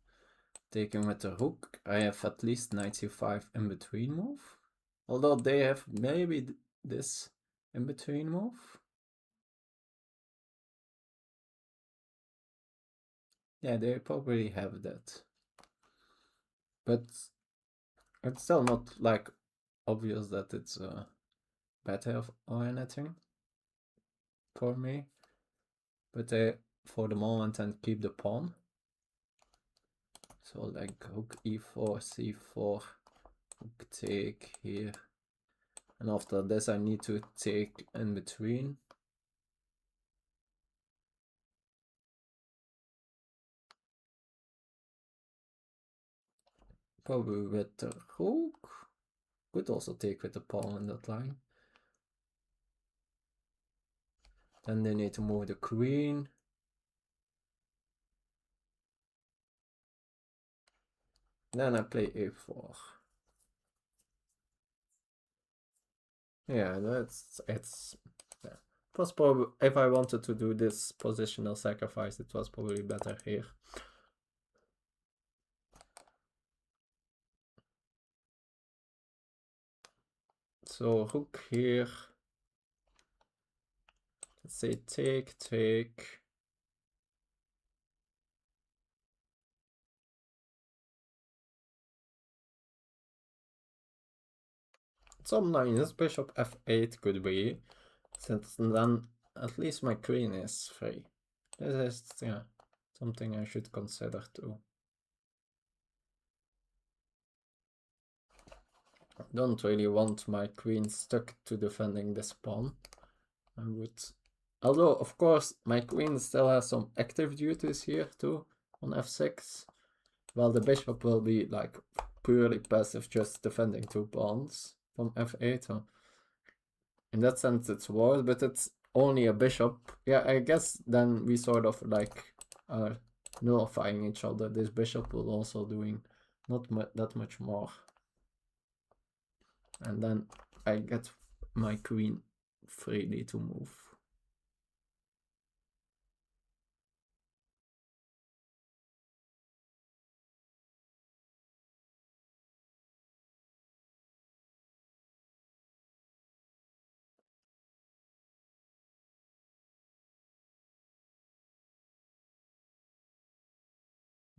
Taking with the rook, I have at least knight c5 in between move. Although they have maybe this in between move. Yeah, they probably have that. But it's still not like obvious that it's better or anything for me. But for the moment and keep the pawn. So like rook e4, c4, rook take here. And after this I need to take in between. Probably with the rook. Could also take with the pawn in that line. Then they need to move the queen. Then I play a4. Yeah, it's yeah. It was probably, if I wanted to do this positional sacrifice, it was probably better here. So rook here. Let's say take. Sometimes bishop f8 could be, since then at least my queen is free. This is yeah, something I should consider too. I don't really want my queen stuck to defending this pawn. I would, although of course my queen still has some active duties here too on f6, while the bishop will be like purely passive, just defending two pawns from f8. So in that sense it's worse, but it's only a bishop. Yeah, I guess then we sort of like are nullifying each other. This bishop will also doing not that much more. And then I get my queen freely to move.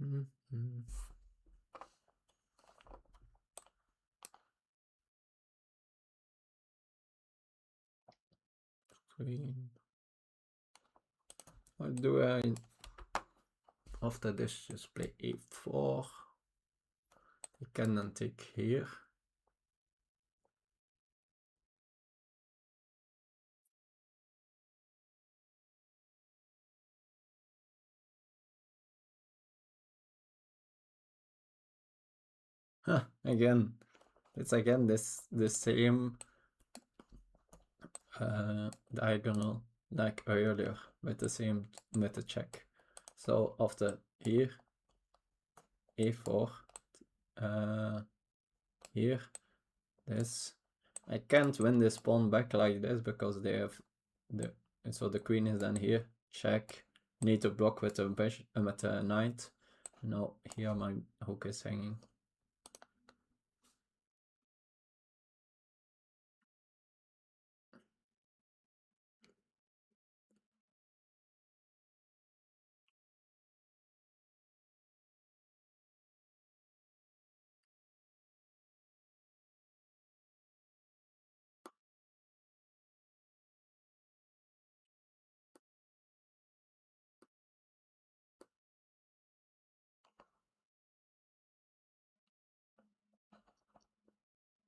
Mm-hmm. Queen. What do I after this just play a4? I can then take here. Huh, again, it's again this the same diagonal like earlier with the check. So after here, a4, here, this. I can't win this pawn back like this because they have so the queen is then here, check. Need to block with the bishop, with the knight. No, here my hook is hanging.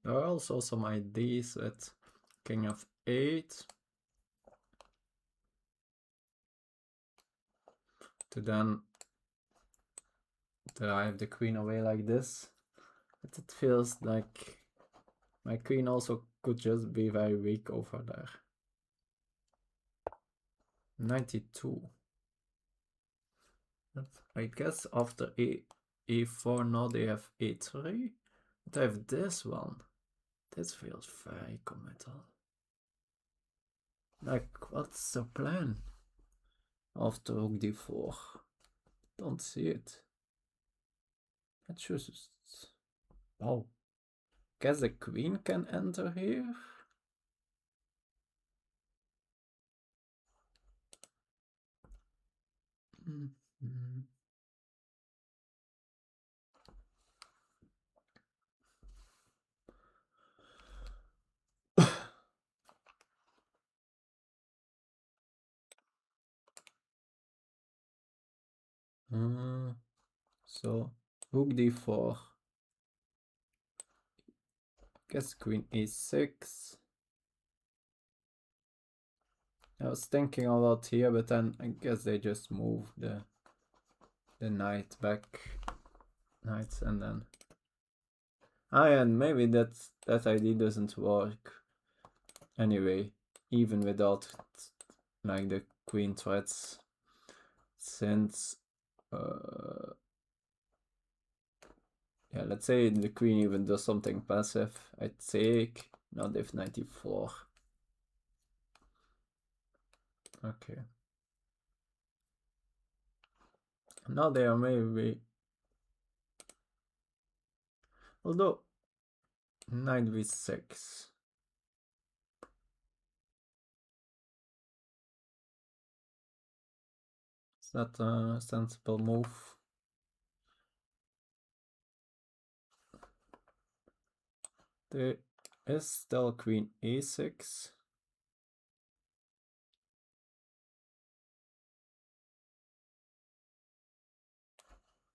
There are also some ideas with king of 8 to then drive the queen away like this, but it feels like my queen also could just be very weak over there. 92. But I guess after e4 now they have e3, but I have this one. This feels very committal. Like, what's the plan after rook d4? Don't see it. It's just... wow. Guess the queen can enter here? Mm-hmm. So, rook d4. Guess queen e6. I was thinking a lot here, but then I guess they just move the knight back. Knights and then... ah, yeah, and maybe that idea doesn't work. Anyway, even without like the queen threats, since yeah, let's say the queen even does something passive, I take not if 94. Okay. Now they are maybe, although knight v6. Is that a sensible move? There is still queen e6.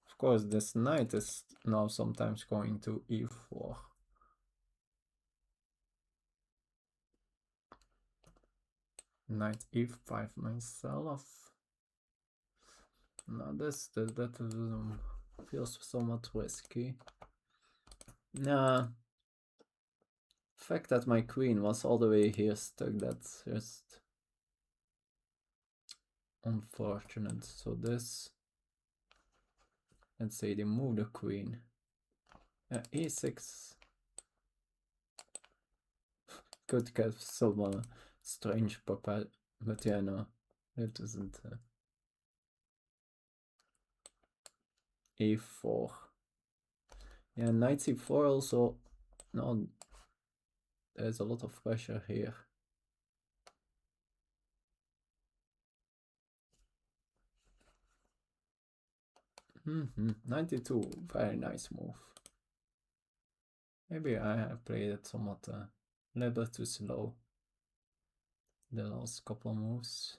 Of course, this knight is now sometimes going to e4. Knight e5 myself. No, that feels somewhat risky. Nah. The fact that my queen was all the way here stuck, that's just unfortunate. So this, let's say they move the queen. e6 could get some strange papa, but yeah, no, it isn't. a4. Yeah, knight c4 also. No, there's a lot of pressure here. 92, very nice move. Maybe I have played it somewhat a little bit too slow. The last couple of moves.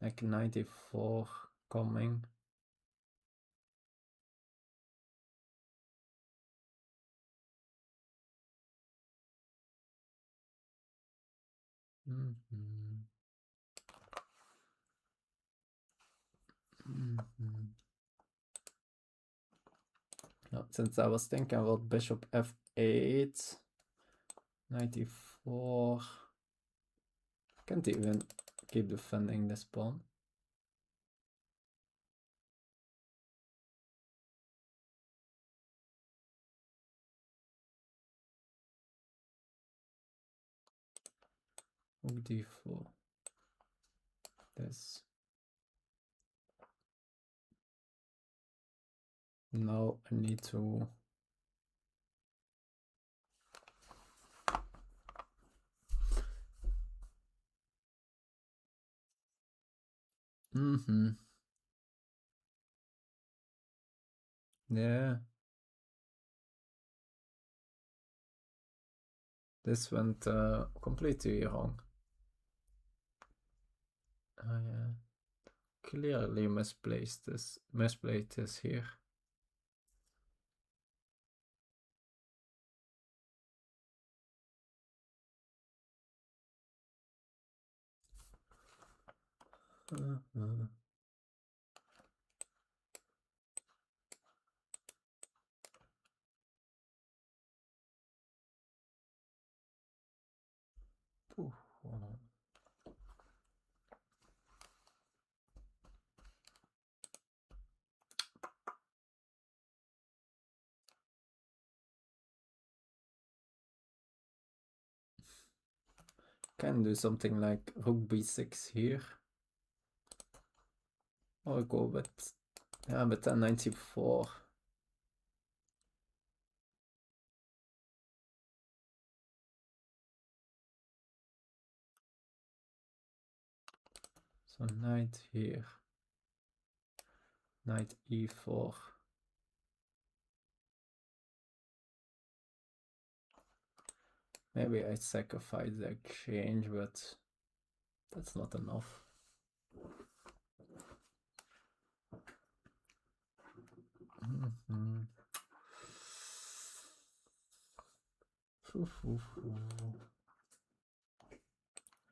Like 94 coming. since I was thinking about bishop f8, 94. Can't even keep defending this pawn. Rook d4. This. Now I need to. Yeah. This went completely wrong. Yeah. Clearly misplayed this here. Can do something like rook b6 here. Or go with, yeah, but then 94. So knight here. Knight e4. Maybe I sacrifice the exchange, but that's not enough.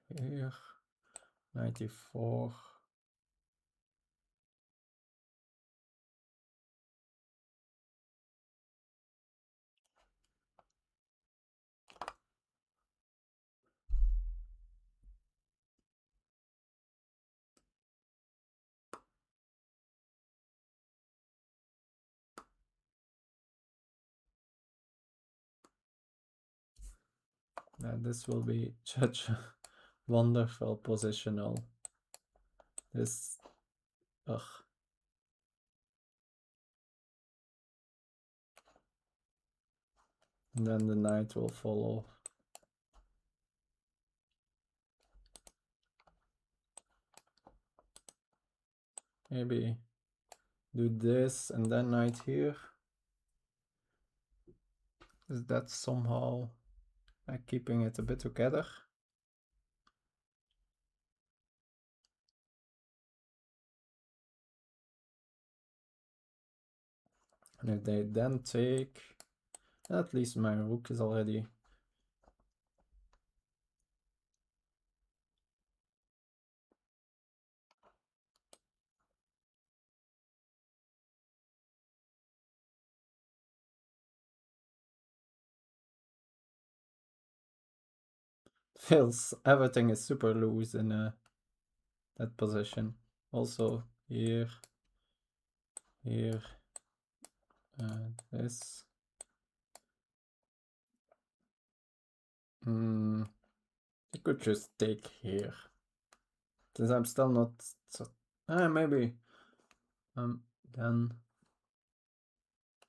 Here, 94. This will be such a wonderful positional. This, ugh. And then the knight will follow. Maybe do this and then knight here. Is that somehow keeping it a bit together? And if they then take, at least my rook is already. Feels everything is super loose in that position. Also here, here, this. I could just take here. Since I'm still not so, maybe then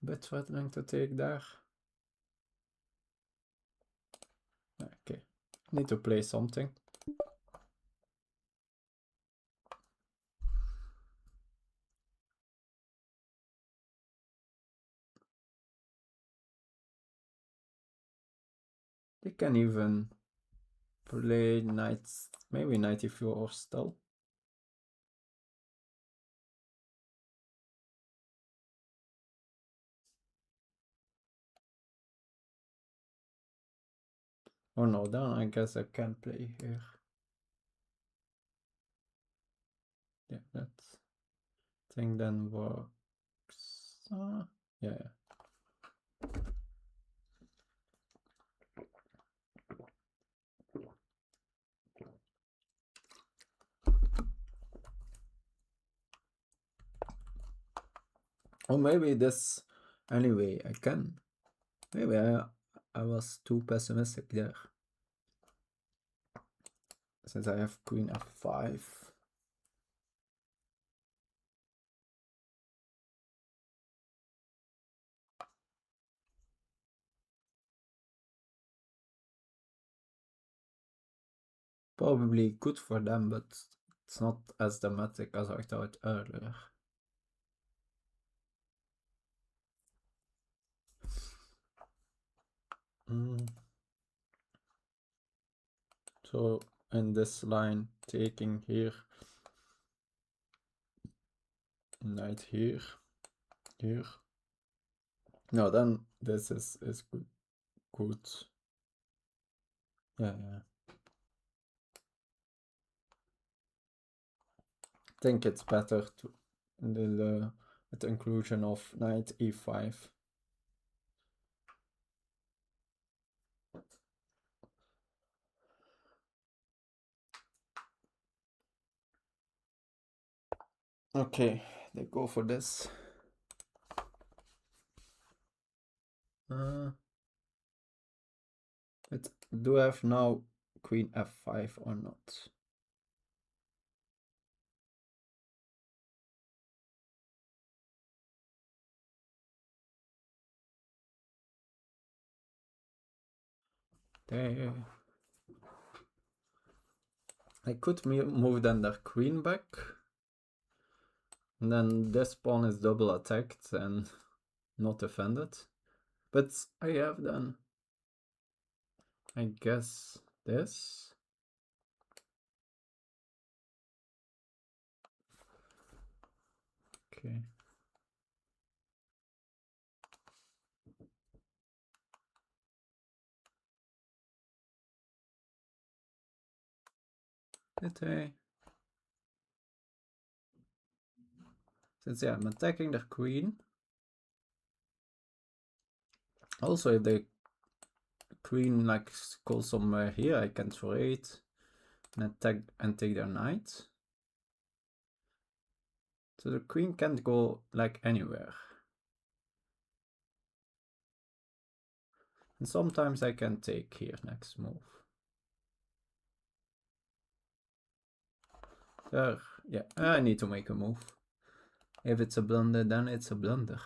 a bit threatening to take there. Okay, need to play something. They can even play knights, maybe 94 still. Oh no, then I guess I can play here. Yeah, that thing then works. Yeah. Or maybe this, anyway, I can. Maybe I was too pessimistic there. Since I have queen f5. Probably good for them, but it's not as dramatic as I thought earlier. So in this line, taking here, knight here, here. No, then this is good. Good. Yeah. I think it's better to the inclusion of knight e5. Okay, they go for this. Do I have now queen f5 or not? There. I could move then their queen back. And then this pawn is double attacked and not defended. But I have then, I guess, this. Okay. Since yeah, I'm attacking the queen. Also, if the queen like goes somewhere here, I can trade and attack and take their knight. So the queen can't go like anywhere. And sometimes I can take here next move. There, yeah, I need to make a move. If it's a blunder, then it's a blunder.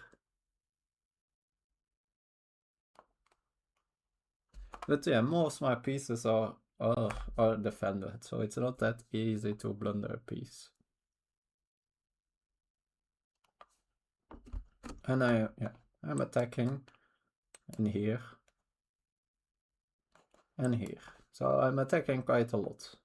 But yeah, most of my pieces are defended, so it's not that easy to blunder a piece. And I'm attacking in here and here. So I'm attacking quite a lot.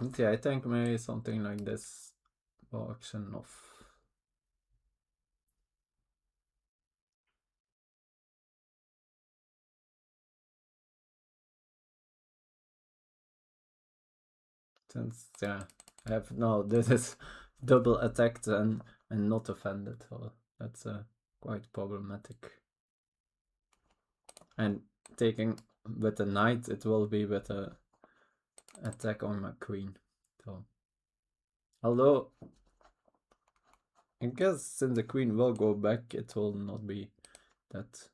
And yeah, I think maybe something like this works enough. Since yeah, I have no, this is double attacked and not offended, so that's quite problematic. And taking with a knight, it will be with a attack on my queen. So, although I guess since the queen will go back, it will not be that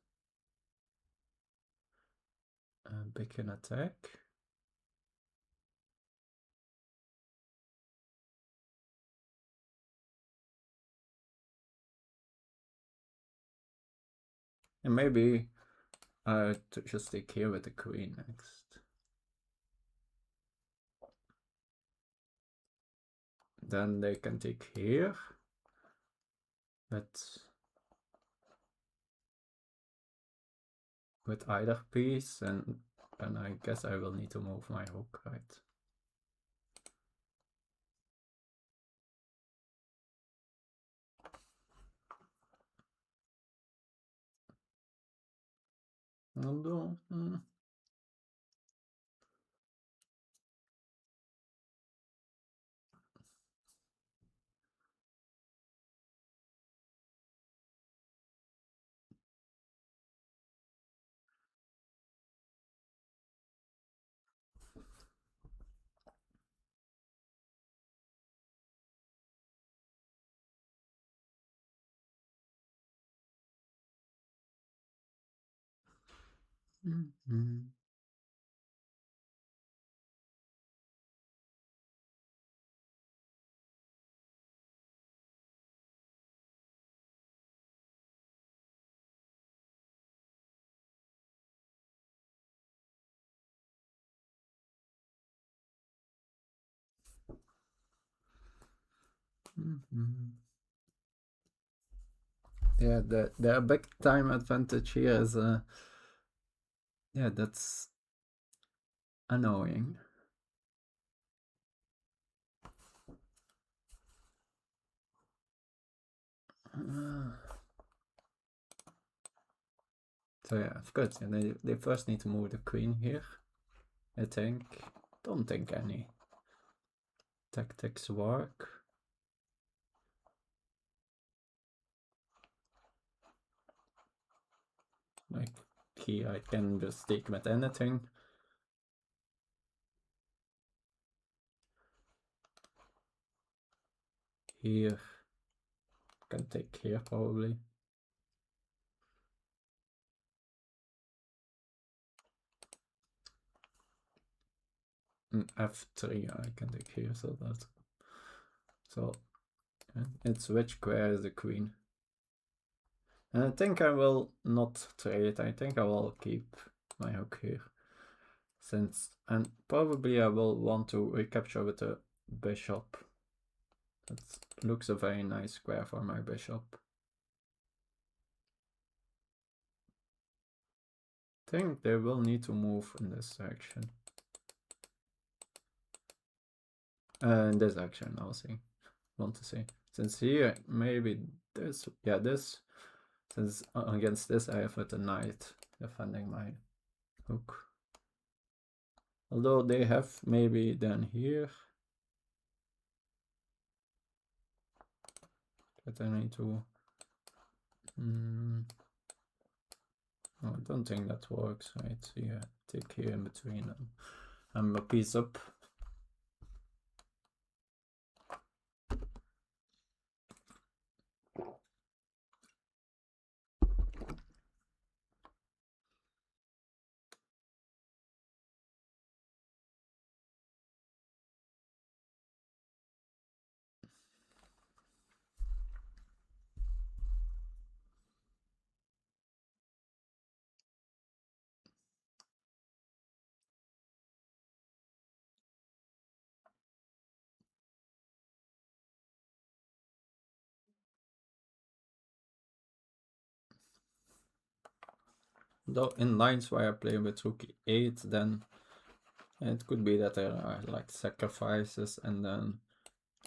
big an attack. And maybe I just take here with the queen next. Then they can take here. But with either piece, and I guess I will need to move my rook, right? Although, Mm-hmm. Mm-hmm. Yeah, the big time advantage here is yeah, that's annoying. So yeah, of course, and they first need to move the queen here. I think. Don't think any tactics work. Like here I can just stick with anything. Here can take here probably. F3 I can take here, so that's so it's which square is the queen. And I think I will not trade. I think I will keep my hook here. And probably I will want to recapture with the bishop. That looks a very nice square for my bishop. I think they will need to move in this direction. In this direction, I was saying. Want to say. Since here, maybe this, yeah, this. Since against this, I have with a knight defending my hook. Although they have maybe then here. But I need to. No, I don't think that works, right? Yeah, take here in between them. I'm a piece up. Though in lines where I play with rook 8, then it could be that there are like sacrifices and then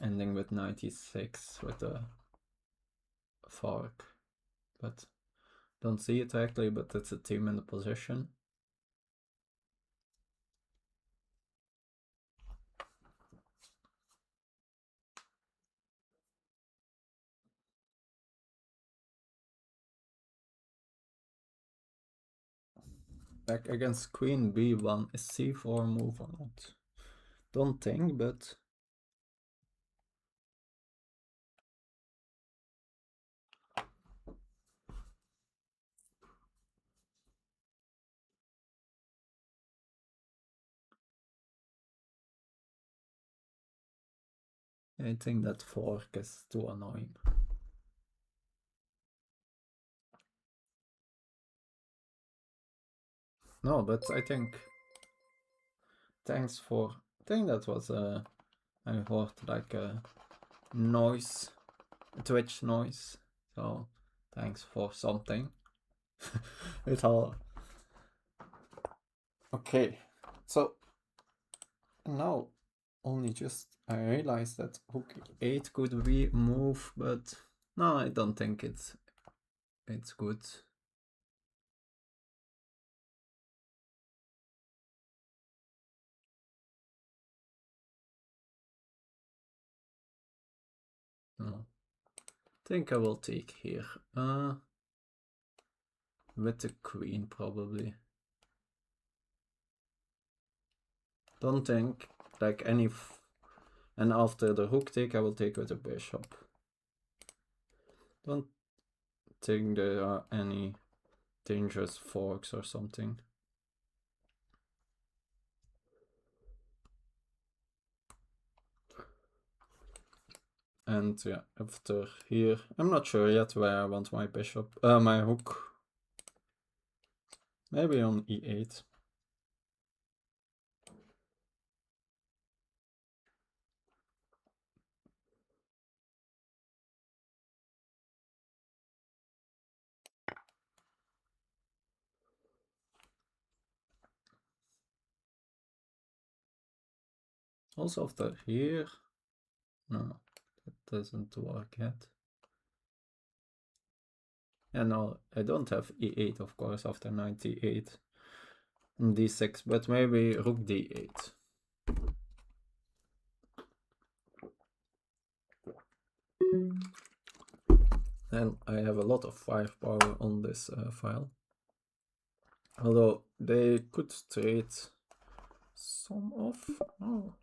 ending with 96 with a fork. But don't see it actually, but it's a team in the position. Back against queen b1, is c4 move or not? Don't think, but I think that fork is too annoying. No, but I think thanks for. I think that was I heard like a noise, a Twitch noise. So thanks for something. It's all okay. So now only just I realized that rook 8 could be move, but no, I don't think it's good. No. I think I will take here. With the queen probably. Don't think like any and after the rook take I will take with the bishop. Don't think there are any dangerous forks or something. And yeah, after here, I'm not sure yet where I want my bishop, my rook. Maybe on e8. Also after here, no, that doesn't work yet. Yeah, no, I don't have e8, of course, after 98 and d6, but maybe rook d8. And I have a lot of firepower on this file. Although they could trade some off. Oh.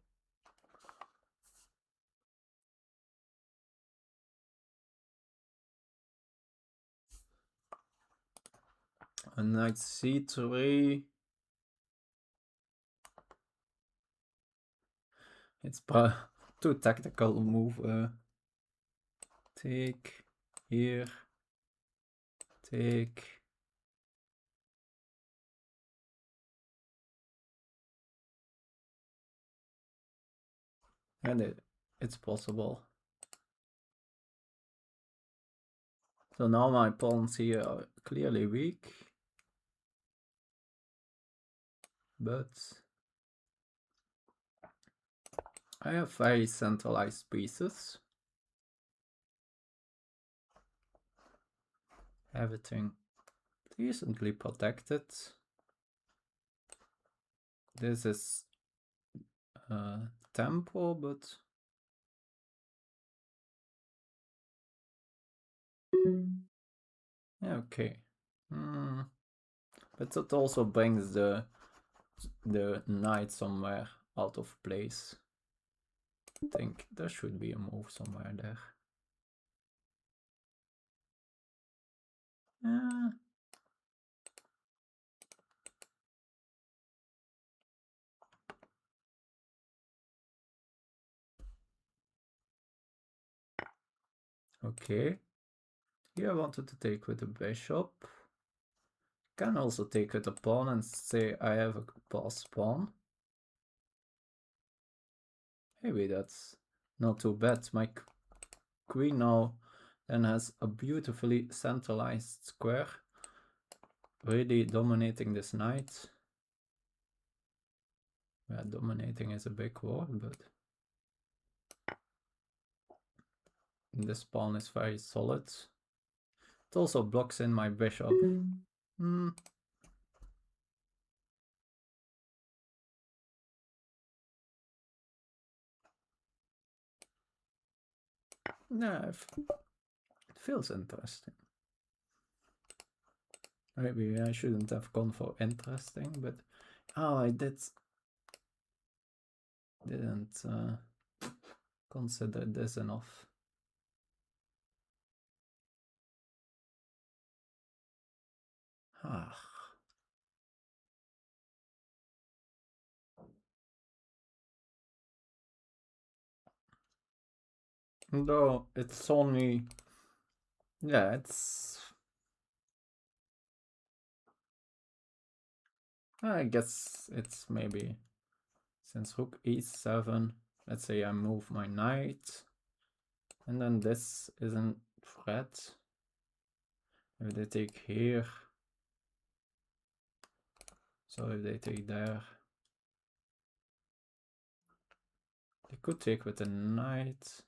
A knight c3. It's too tactical move. Take here. Take. And it's possible. So now my pawns here are clearly weak. But I have very centralized pieces. Everything decently protected. This is tempo, but yeah, okay. But that also brings the knight somewhere out of place. I think there should be a move somewhere there. Okay. Here I wanted to take with the bishop. Can also take with the pawn and say I have a passed pawn. Maybe that's not too bad. My queen now then has a beautifully centralized square, really dominating this knight. Yeah, dominating is a big word, but this pawn is very solid. It also blocks in my bishop. Yeah, it feels interesting. Maybe I shouldn't have gone for interesting, but I didn't consider this enough. No, it's only, yeah, I guess it's maybe, since rook e7, let's say I move my knight, and then this isn't threat. If they take here, so if they take there, they could take with the knight.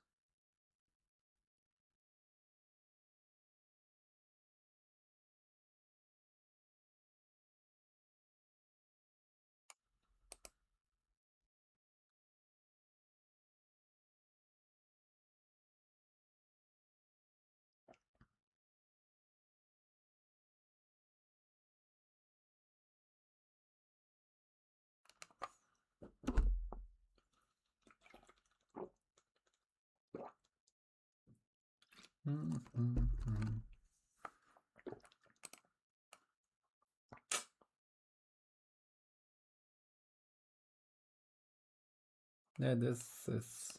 Yeah, this is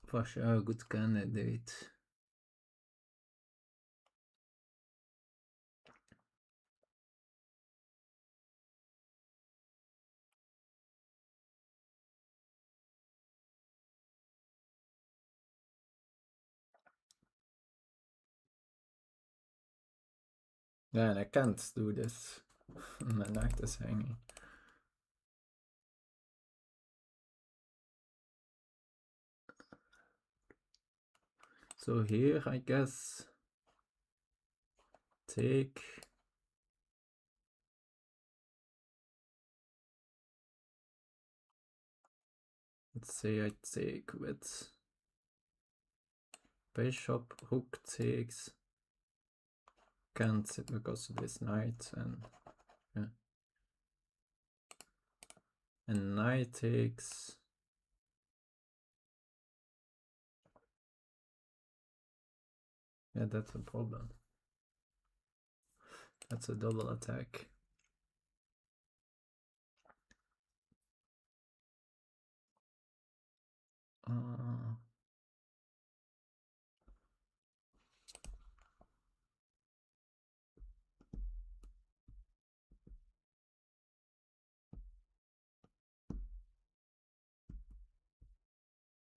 For sure, a good candidate. Yeah, and I can't do this. My knight is hanging. So here, I guess, take. Let's say I take with bishop, rook takes. Can't because of this knight, and yeah. And knight takes. Yeah, that's a problem. That's a double attack.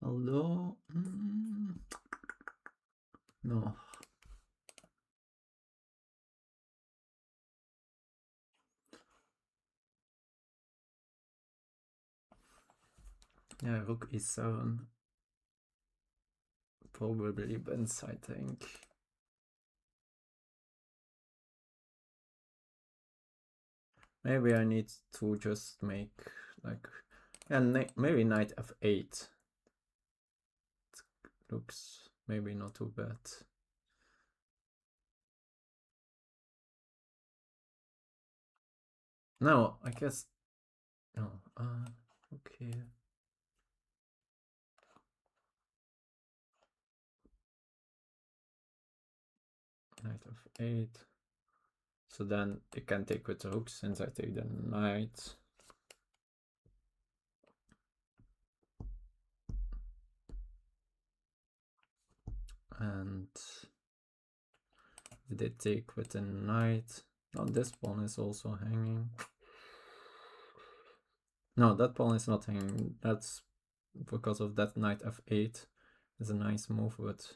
Although, no. Yeah, rook e7. Probably wins, I think. Maybe I need to just make like, and maybe knight f8. It looks maybe not too bad. No, I guess no. Okay. Knight f8. So then it can take with the rook since I take the knight. And they take with the knight. Oh, this pawn is also hanging. No, that pawn is not hanging. That's because of that knight f8. Is a nice move, but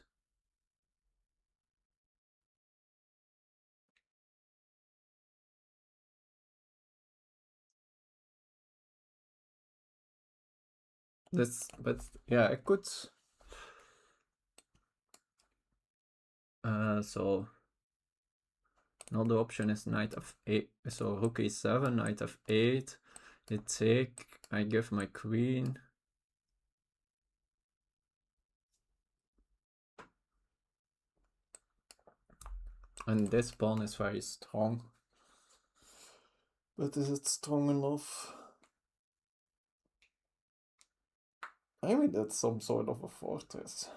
this, but yeah, I could. So another option is knight f8. So rook e7, knight f8. They take. I give my queen. And this pawn is very strong. But is it strong enough? I mean, that's some sort of a fortress.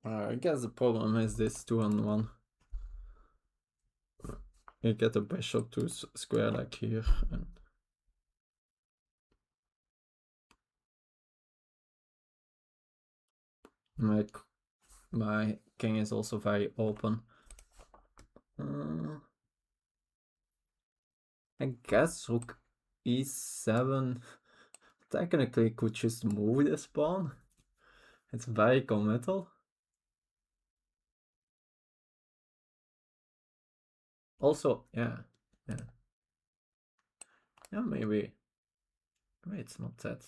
I guess the problem is this 2-on-1. You get a bishop to square like here. And my king is also very open. I guess rook e7 technically could just move this pawn. It's very committal. Also, yeah. Yeah, maybe it's not that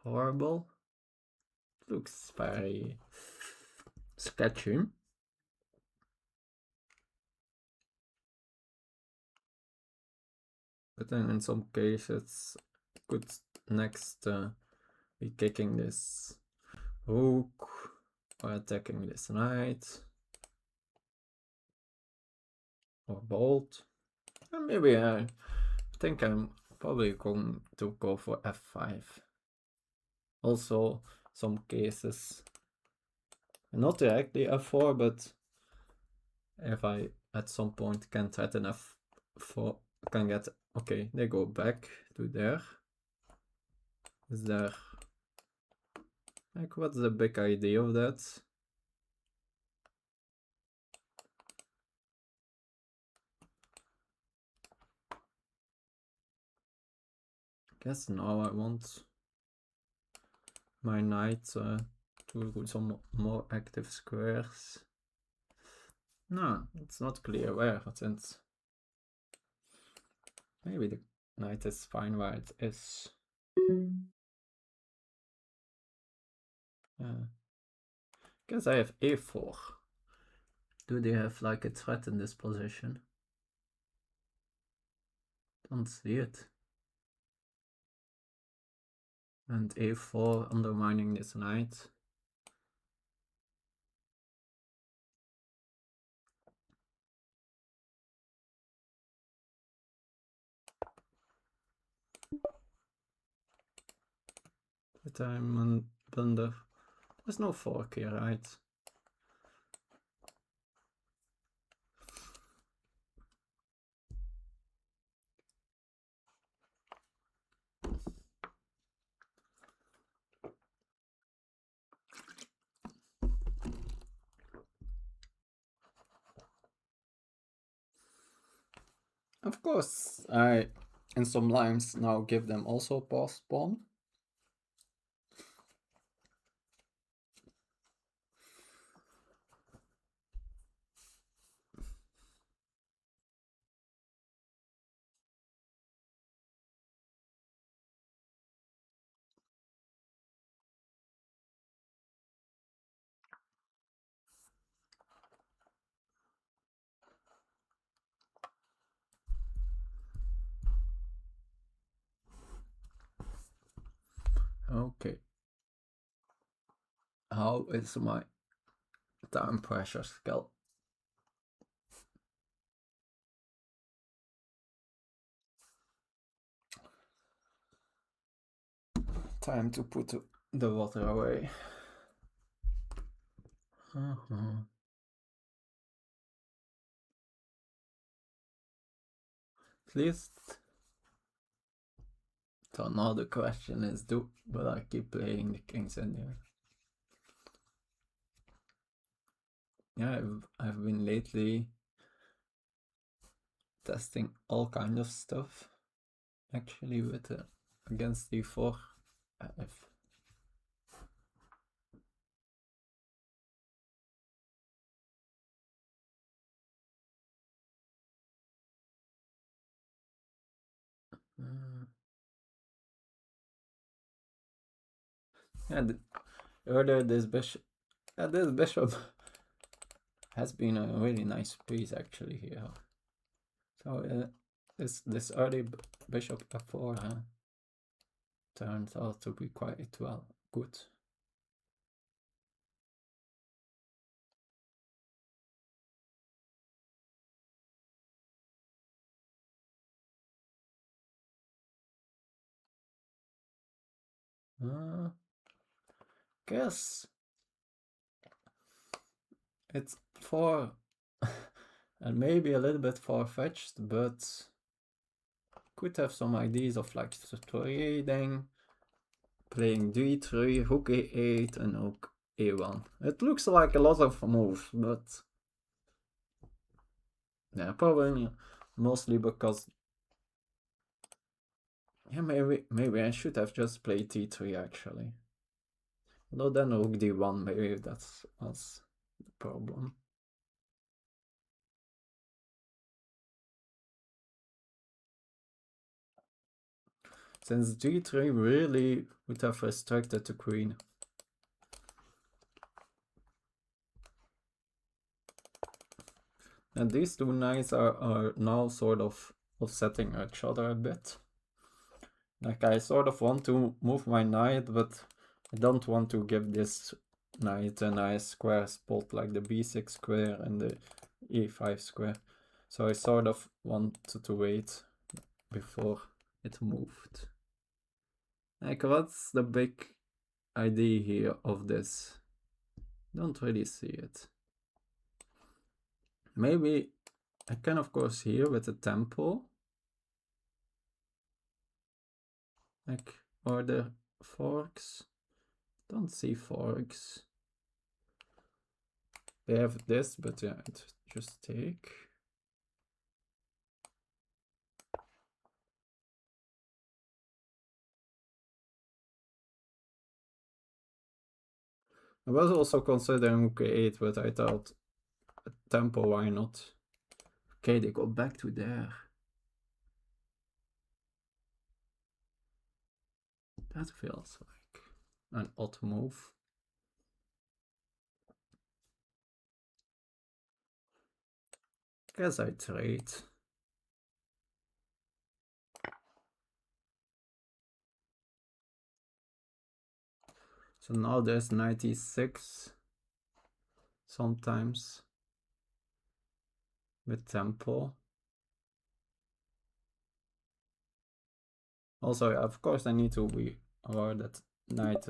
horrible. Looks very sketchy. But then in some cases, could next be kicking this rook or attacking this knight or bolt. And maybe I think I'm probably going to go for f5. Also, some cases, not directly f4, but if I at some point can threaten f4, can get Okay, they go back to there. Is there... Like, what's the big idea of that? Guess now I want my knight to do some more active squares. No, it's not clear where, since maybe the knight is fine where it is. Guess I have a4. Do they have like a threat in this position? Don't see it. And a4 undermining this knight. But I'm on blunder. There's no fork here, right? Of course, I in some lines now give them also pass pawn. Okay. How is my time pressure skill? Time to put the water away. At least. So now the question is, will I keep playing the kings in there? Yeah, I've been lately testing all kind of stuff. Actually, with against d4. And earlier this bishop has been a really nice piece actually here. So this early bishop f4 turns out to be quite good. Guess it's for and maybe a little bit far-fetched, but could have some ideas of like trading, playing d3, rook a8, and rook a1. It looks like a lot of moves, but yeah, probably mostly because yeah, maybe I should have just played d3 actually. Although then rook d1, maybe that's the problem. Since g3 really would have restricted the queen. And these two knights are now sort of offsetting each other a bit. Like I sort of want to move my knight, but I don't want to give this knight a nice square spot like the b6 square and the e5 square. So I sort of wanted to wait before it moved. Like, what's the big idea here of this? Don't really see it. Maybe I can of course here with the tempo Like, or the forks? Don't see forks. They have this, but yeah, just take. I was also considering rook a8, but I thought tempo, why not? Okay, they go back to there. That feels like an odd move. Guess I trade. So now there's 96 sometimes with tempo. Also, of course, I need to be aware that knight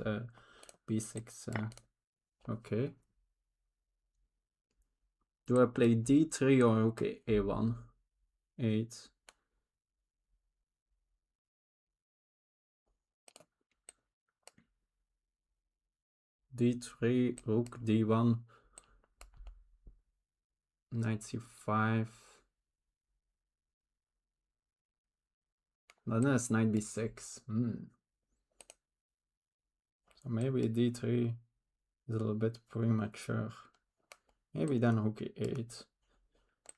b6. Okay. Do I play d3 or rook a1? 8. d3, rook d1, knight c5. Then it's knight b6. So maybe d3 is a little bit premature. Maybe then rook e8.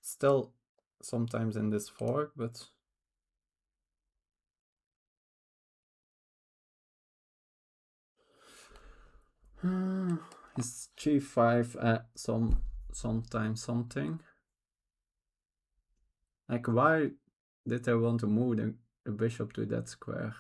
Still sometimes in this fork, but is g5 sometimes something? Like, why did I want to move the bishop to that square?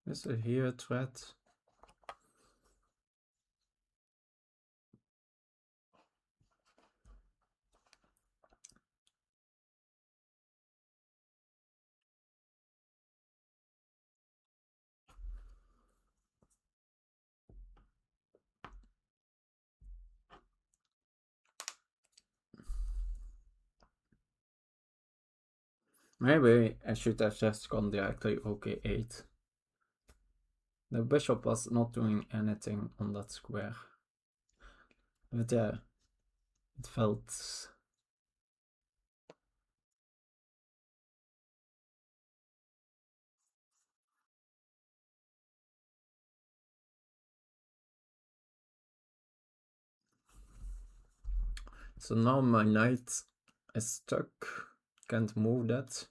Is it here a threat? Maybe I should have just gone directly rook e8. The bishop was not doing anything on that square. But yeah, it felt... So now my knight is stuck, can't move that.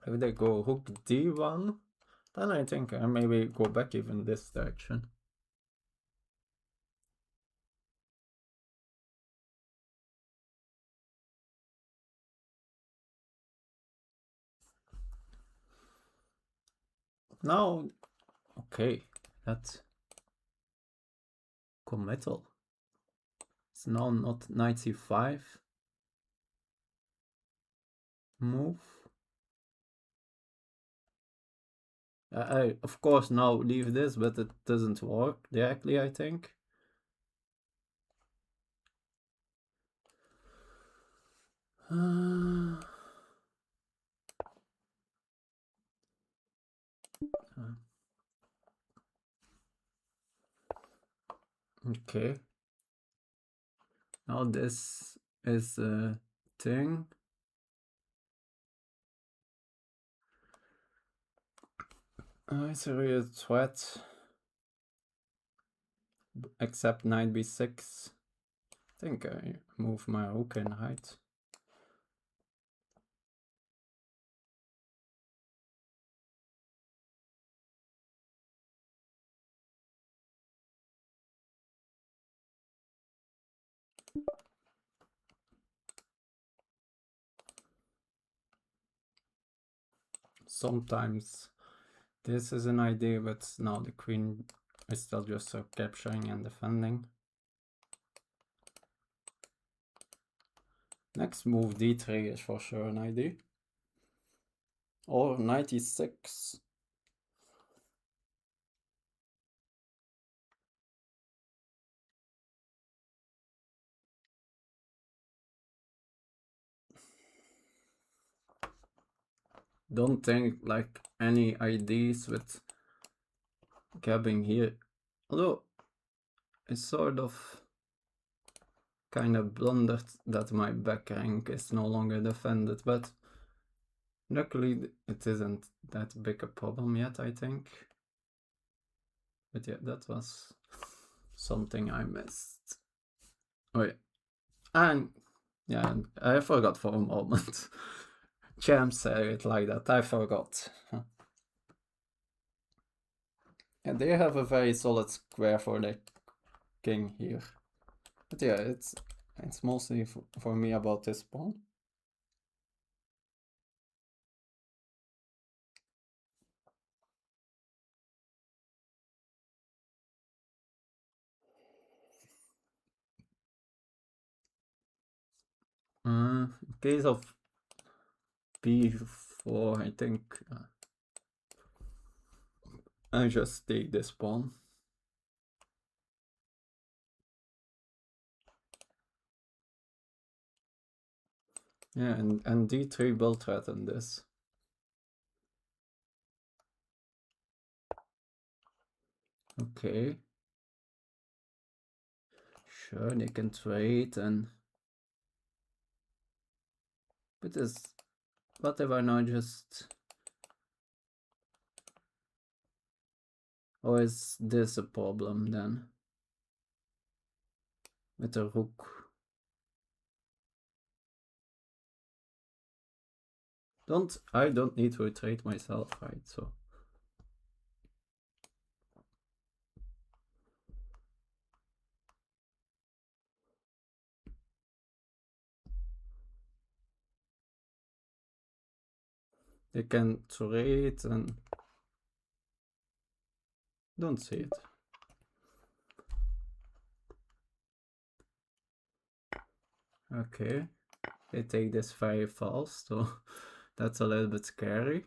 If they go rook d1, then I think I maybe go back even this direction. Now, okay, that's committal. It's now not knight c5 move. I of course now leave this, but it doesn't work directly, I think. Okay. Now this is a thing. It's a real threat. Except knight b6. I think I move my rook and knight. sometimes this is an idea, but now the queen is still just capturing and defending. Next move d3 is for sure an idea. Or knight e6. Don't think like any ideas with gabbing here. Although it's sort of kind of blundered that my back rank is no longer defended, but luckily it isn't that big a problem yet, I think. But yeah, that was something I missed. Oh yeah. And yeah, I forgot for a moment. Champs say it like that, I forgot. And they have a very solid square for the king here. But yeah, it's mostly for me about this pawn. In case of b4, I think I just take this pawn. Yeah, and d3 will threaten this. Okay. Sure, they can trade and... But this... What if I now just... Or is this a problem then? With the rook. I don't need to retreat myself, right? So... They can trade and... Don't see it. Okay. They take this very fast, so that's a little bit scary.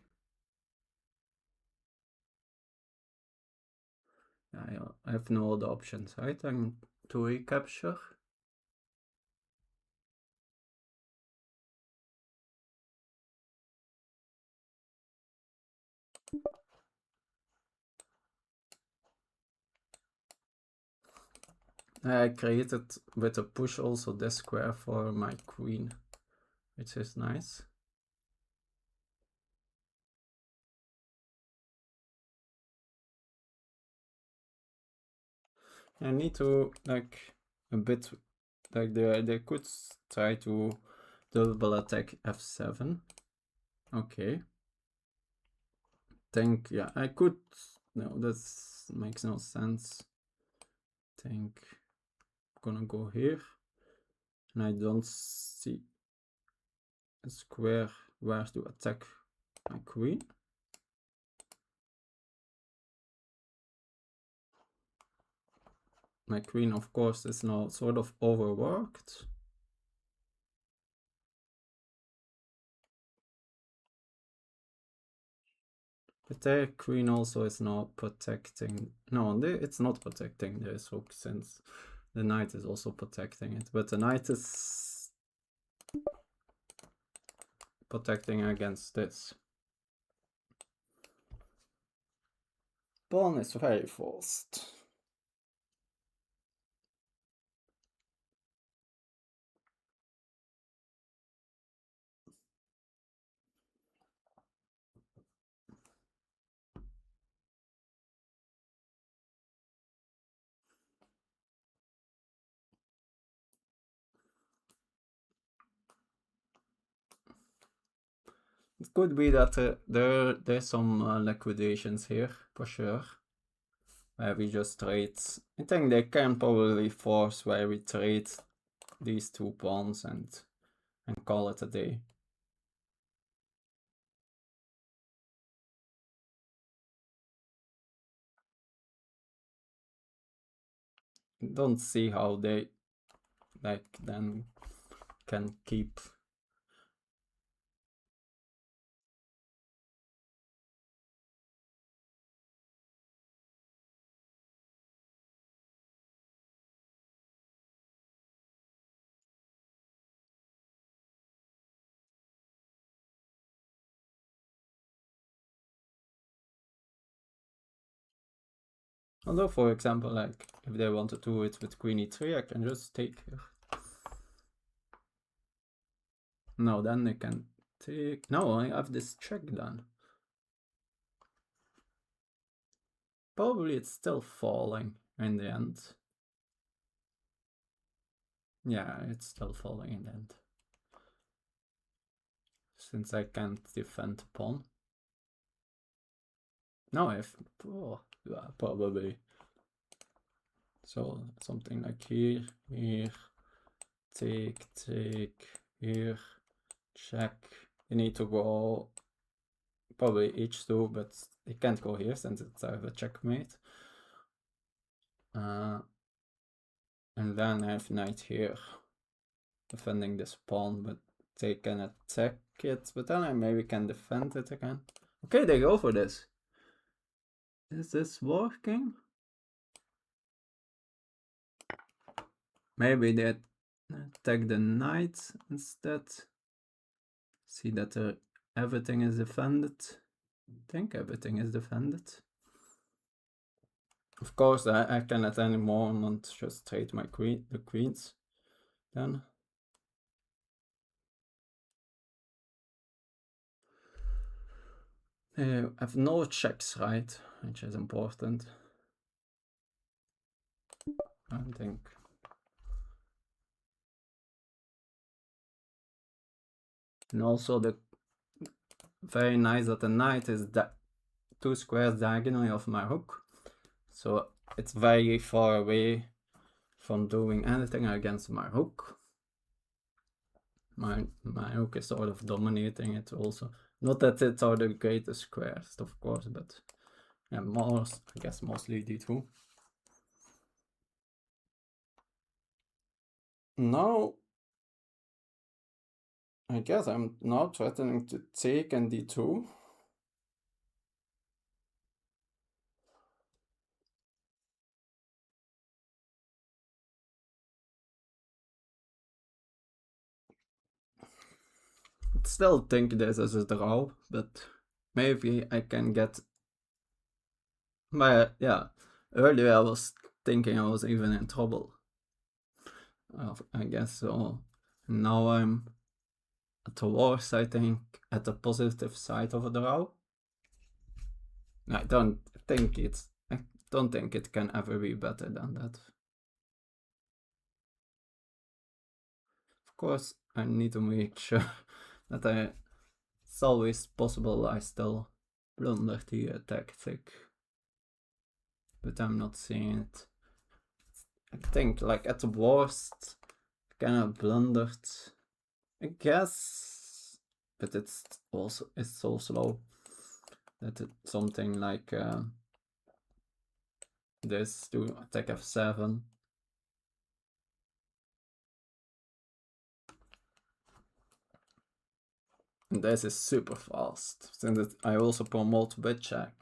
I have no other options, right? I'm to recapture. I created with a push also this square for my queen, which is nice. I need to like a bit like they could try to double attack f7. Okay. Think yeah, I could no, that makes no sense. Think I'm gonna go here. And I don't see a square where to attack my queen. My queen, of course, is now sort of overworked. But their queen also is now protecting... No, it's not protecting this rook since the knight is also protecting it. But the knight is protecting against this. Pawn is very forced. It could be that there's some liquidations here, for sure. Where we just trade. I think they can probably force where we trade these two pawns and call it a day. don't see how they like then can keep. Although, for example, like if they want to do it with queen e3, I can just take here. No, then they can take. No, I have this check done. Probably it's still falling in the end. Yeah, it's still falling in the end. Since I can't defend pawn. No, if oh, yeah, probably. So something like here, take, here, check. You need to go probably h2, but it can't go here since it's a checkmate. And then I have knight here, defending this pawn, but they can attack it, but then I maybe can defend it again. Okay, they go for this. Is this working? Maybe they attack the knight instead. See that everything is defended. I think everything is defended. Of course, I can at any moment just trade my the queens. Then I have no checks, right? Which is important. I think. And also the very nice that the knight is that 2 squares diagonally of my rook. So it's very far away from doing anything against my rook. My rook is sort of dominating it also. Not that it's are the greatest squares, of course, but yeah, I guess mostly d2. Now, I guess I'm now threatening to take and d2. Still think this is a draw, but maybe I can get. But yeah, earlier I was thinking I was even in trouble. I guess so. Now I'm at the worst, I think, at the positive side of a draw. I don't think it can ever be better than that. Of course, I need to make sure that it's always possible I still blunder the tactic, but I'm not seeing it. I think, like, at the worst, I kind of blundered, I guess, but it's so slow that it's something like this to attack f7. And this is super fast, since I also promote bit check.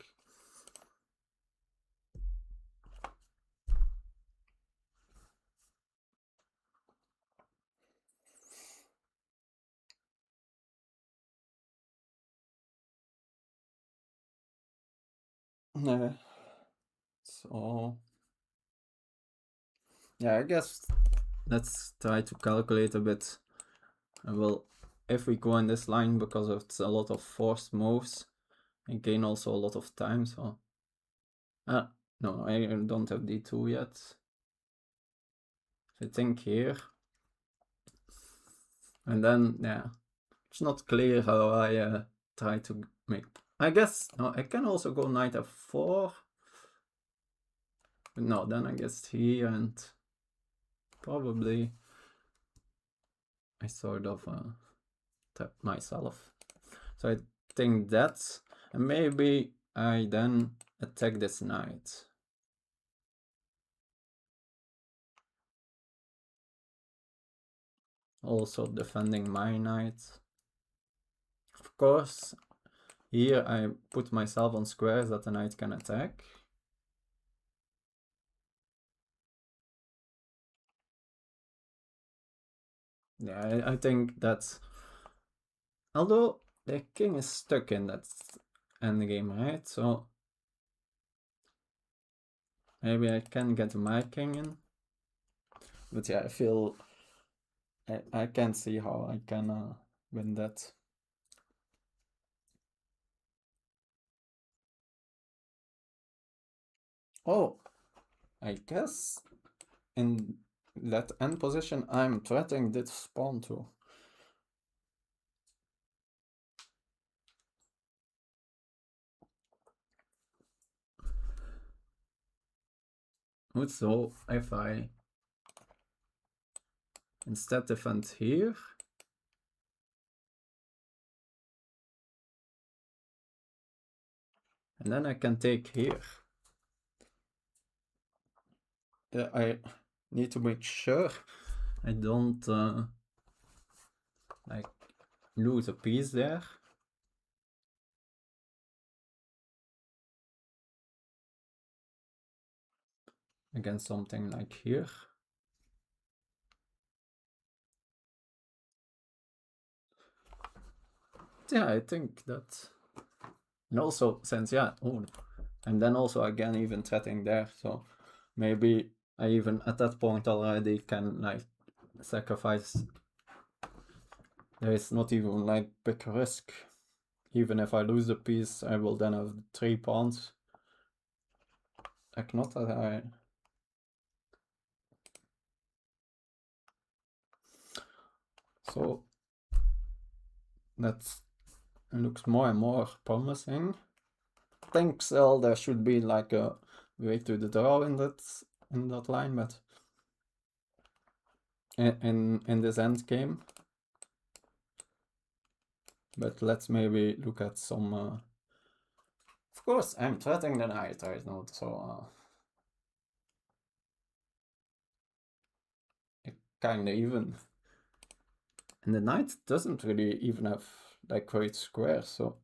So yeah, I guess let's try to calculate a bit. Well, if we go in this line, because it's a lot of forced moves, I gain also a lot of time. So no, I don't have d2 yet. So I think here, and then yeah, it's not clear how I try to make. I guess no, I can also go knight f4. But no, then I guess here and probably I sort of tap myself. So I think that's, and maybe I then attack this knight. also defending my knight. Of course, here I put myself on squares that the knight can attack. Yeah, I think that's... Although the king is stuck in that endgame, right? So maybe I can get my king in. But yeah, I feel... I can't see how I can win that. Oh, I guess in that end position I'm threatening this pawn too. So if I instead defend here, and then I can take here. I need to make sure I don't like lose a piece there. Against something like here. Yeah, I think that. And also, since, yeah, and then also again even threatening there, so maybe I even at that point already can like sacrifice. There is not even like big risk. Even if I lose the piece, I will then have 3 pawns. Like not that I... So that looks more and more promising. I think still there should be like a way to the draw in that line, but in this end game. But let's maybe look at some. Of course, I'm threatening the knight right now, so kinda even. And the knight doesn't really even have like great squares, so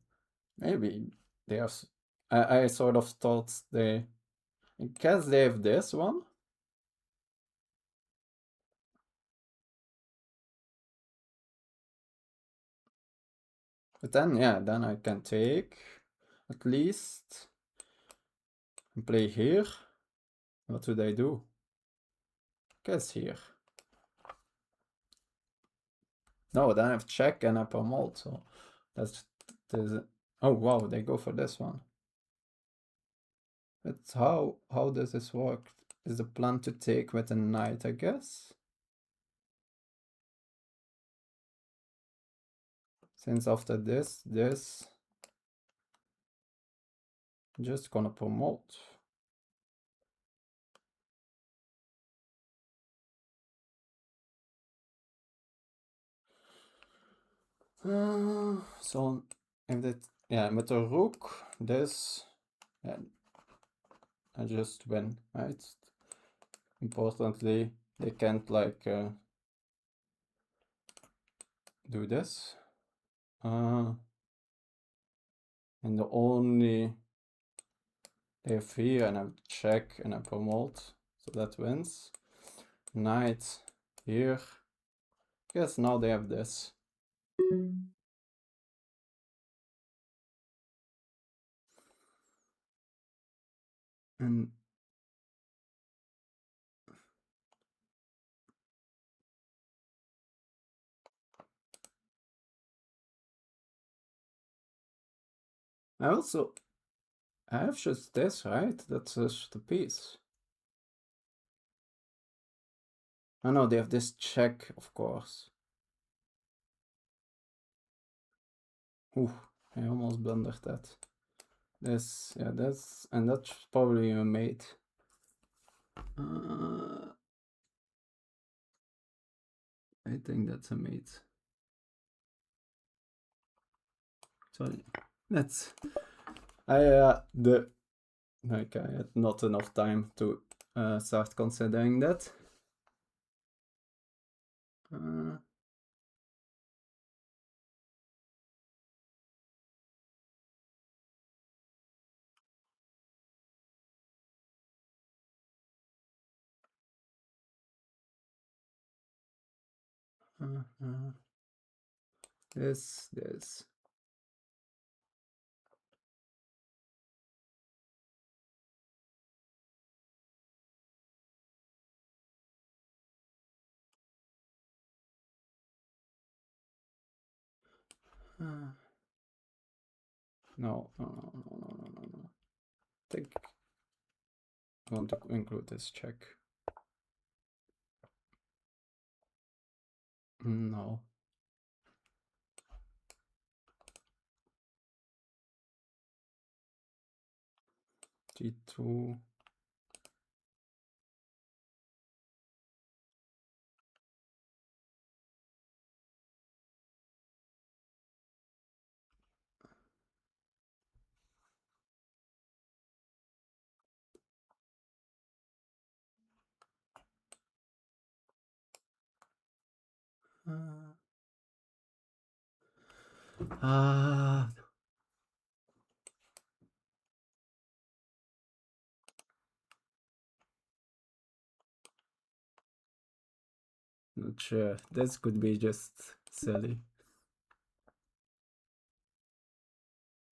maybe there's. I sort of thought they. I guess they have this one. But then, yeah, then I can take at least and play here. What do they do? Guess here. No, then I have check and I promote, so that's oh wow, they go for this one. But how does this work? Is the plan to take with a knight, I guess? Since after this, just gonna promote. So if that, yeah, with the rook, this, yeah, I just win, right? Importantly, they can't like do this. And the only they have here and I check and I promote, so that wins. Knight here. Yes, now they have this. And I have just this, right? That's just the piece. Oh no, they have this check, of course. Ooh, I almost blundered that. This, yeah, and that's probably a mate. I think that's a mate. Sorry, that's... I had not enough time to start considering that. This. No. I think I want to include this check. No. G2. Not sure. This could be just silly.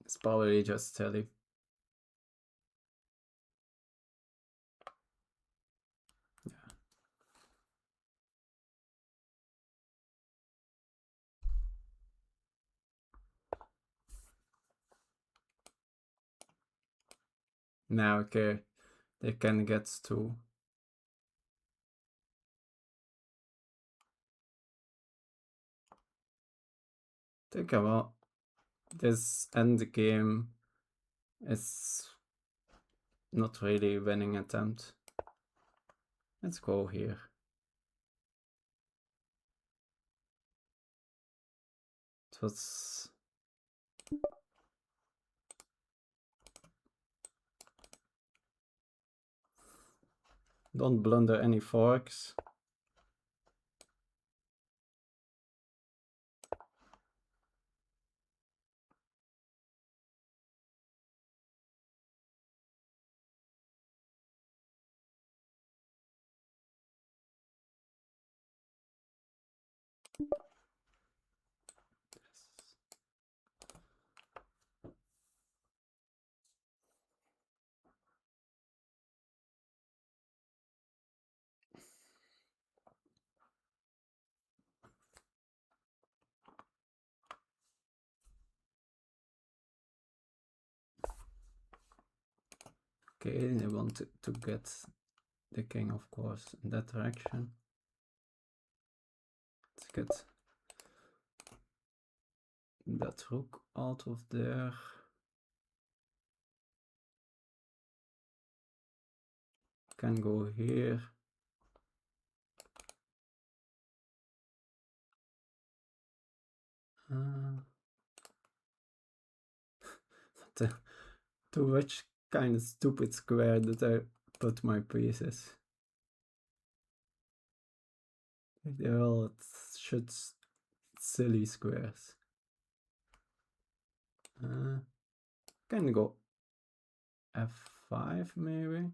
It's probably just silly. Yeah. Now, okay, they can get to. Think about this end game is not really winning attempt. Let's go here. It was don't blunder any forks. Okay, they want to get the king, of course, in that direction. Let's get that rook out of there. Can go here. To which kind of stupid square did I put my pieces? They're all silly squares. Can go f5 maybe.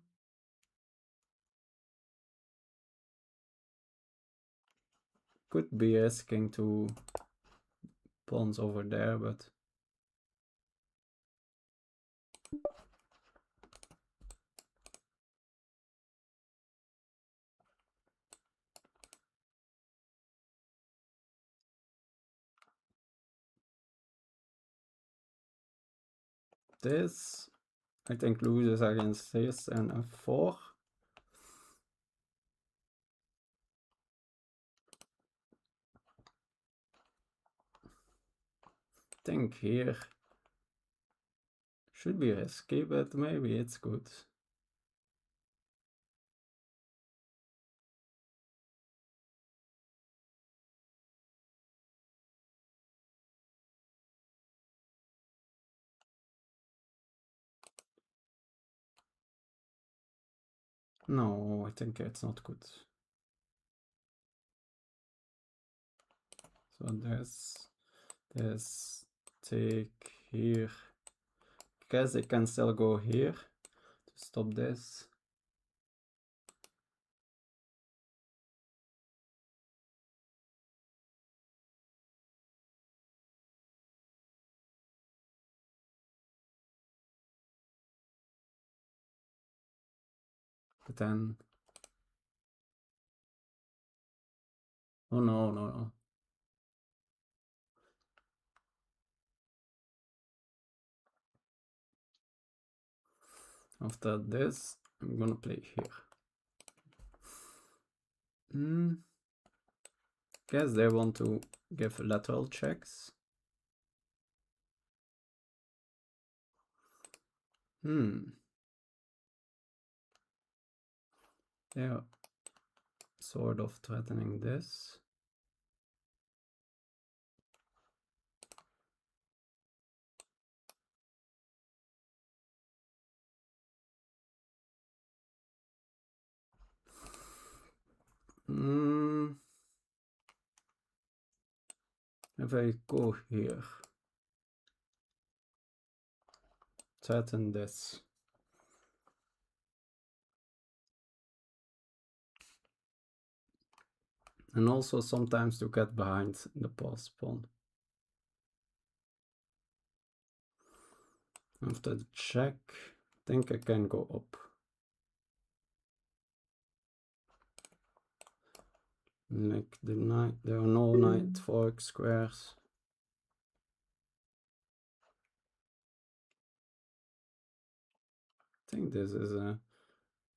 Could be asking two pawns over there, but this I think loses against this and f4. I think here should be risky, but maybe it's good. No, I think it's not good. So this take here. Guess I can still go here to stop this. But then... Oh no, no, no. After this, I'm gonna play here. Guess they want to give lateral checks. Yeah, sort of threatening this. If I go here, threaten this. And also sometimes to get behind the pass pawn. After the check, I think I can go up. Like the knight, there are no knight fork squares. I think this is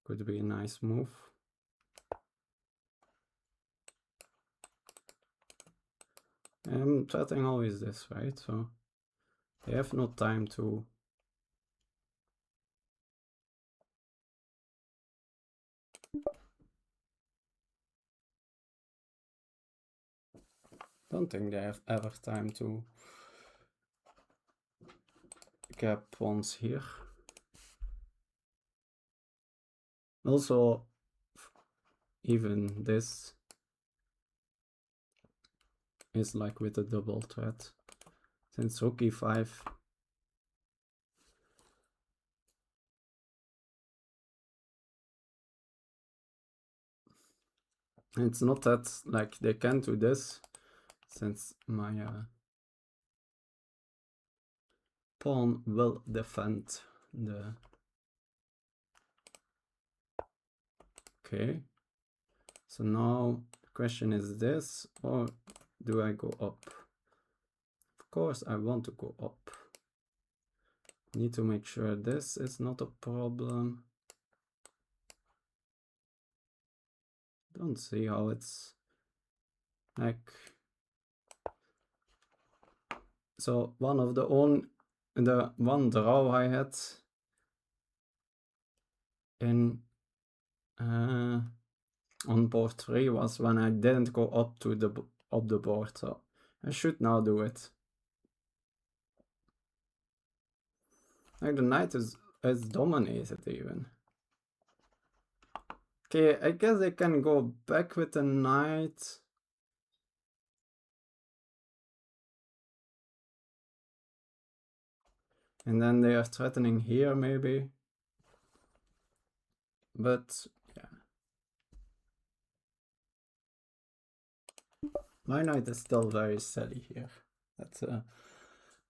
could be a nice move. I'm threatening always this, right? So they have no time to... Don't think they have ever time to get pawns here. Also, even this is like with a double threat. Since rook e5, it's not that like they can do this, since my pawn will defend the... Okay, so now the question is this, or do I go up? Of course I want to go up. Need to make sure this is not a problem. Don't see how it's like... So one of the one draw I had in on board 3 was when I didn't go up to the board, so I should now do it. Like the knight is dominated even. Okay, I guess I can go back with the knight. And then they are threatening here maybe. But yeah. My knight is still very silly here. That's a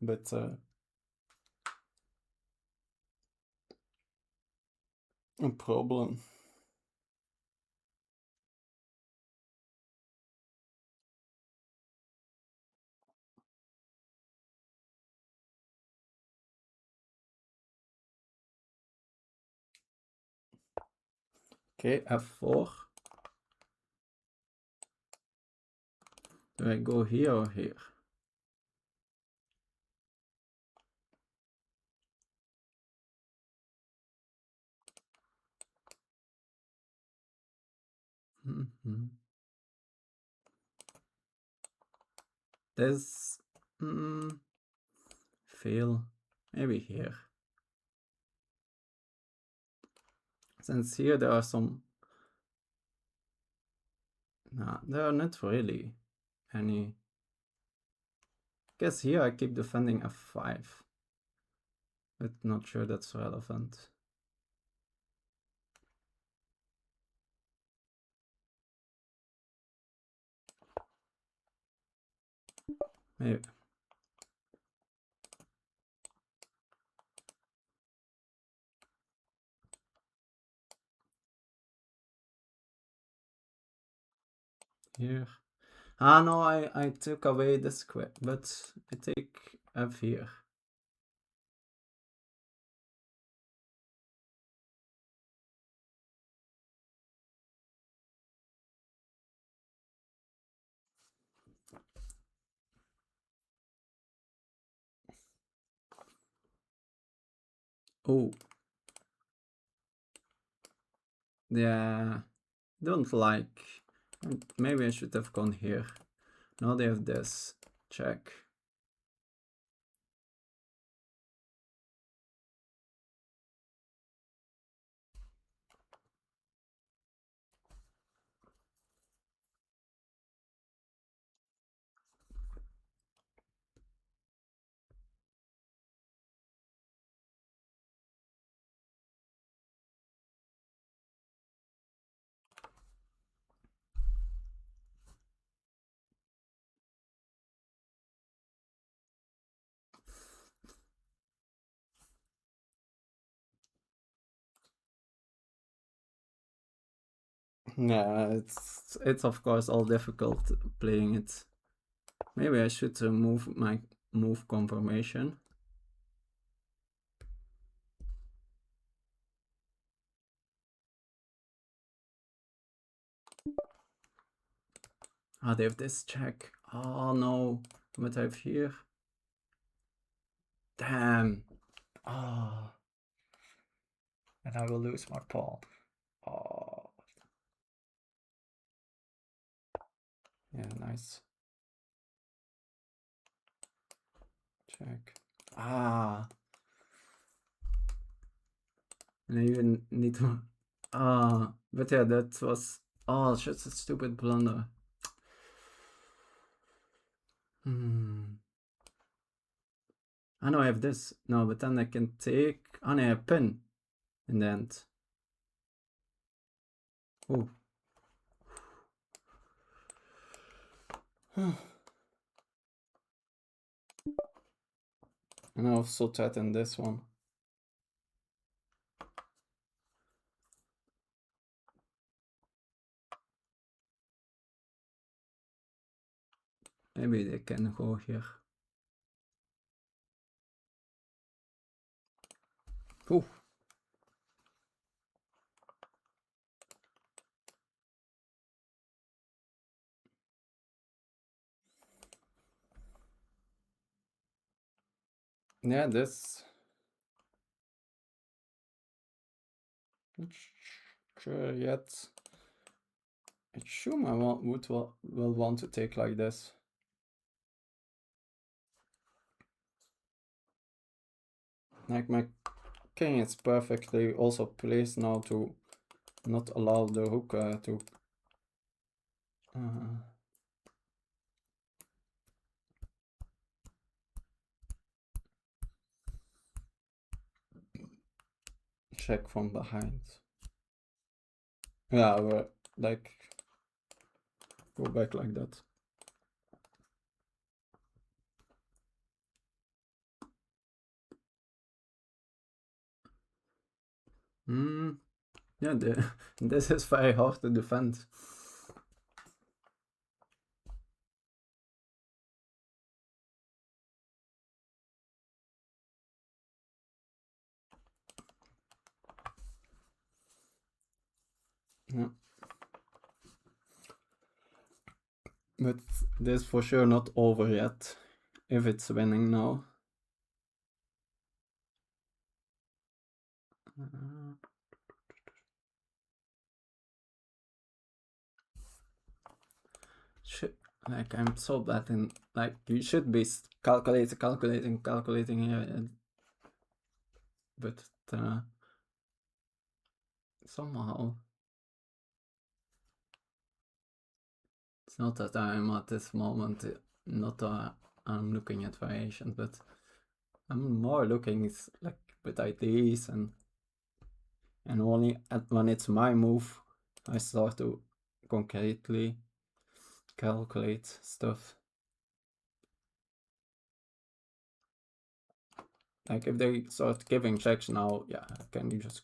bit a problem. Okay, f4. Do I go here or here? This fail, maybe here. Since here there are some... Nah, there are not really any... Guess here I keep defending f5. But not sure that's relevant. Maybe. here. Ah no, I took away the square, but I take f here. Oh. Yeah, don't like. Maybe I should have gone here. Now they have this. Check. Yeah, it's of course all difficult playing it. Maybe I should remove my move confirmation. Ah, they have this check. Oh no, what I have here? Damn. Oh. And I will lose my pawn. Oh. Yeah, nice. Check. Ah. And I even need to. Ah. But yeah, that was. Oh, just a stupid blunder. I know I have this. No, but then I can take. Oh, no, I have pin in the end. Oh. And I also threaten this one. Maybe they can go here. Ooh. Yeah, this. Not sure yet. I assume I will want to take like this. Like my king is perfectly also placed now to not allow the rook to. Check from behind. Yeah, we're like go back like that. Yeah, this is very hard to defend. Yeah. But this for sure not over yet, if it's winning now. Like I'm so bad in, like you should be calculating here, but somehow it's not that I'm at this moment not I'm looking at variations, but I'm more looking like with ideas and only when it's my move I start to concretely calculate stuff. Like if they start giving checks now, yeah, can you just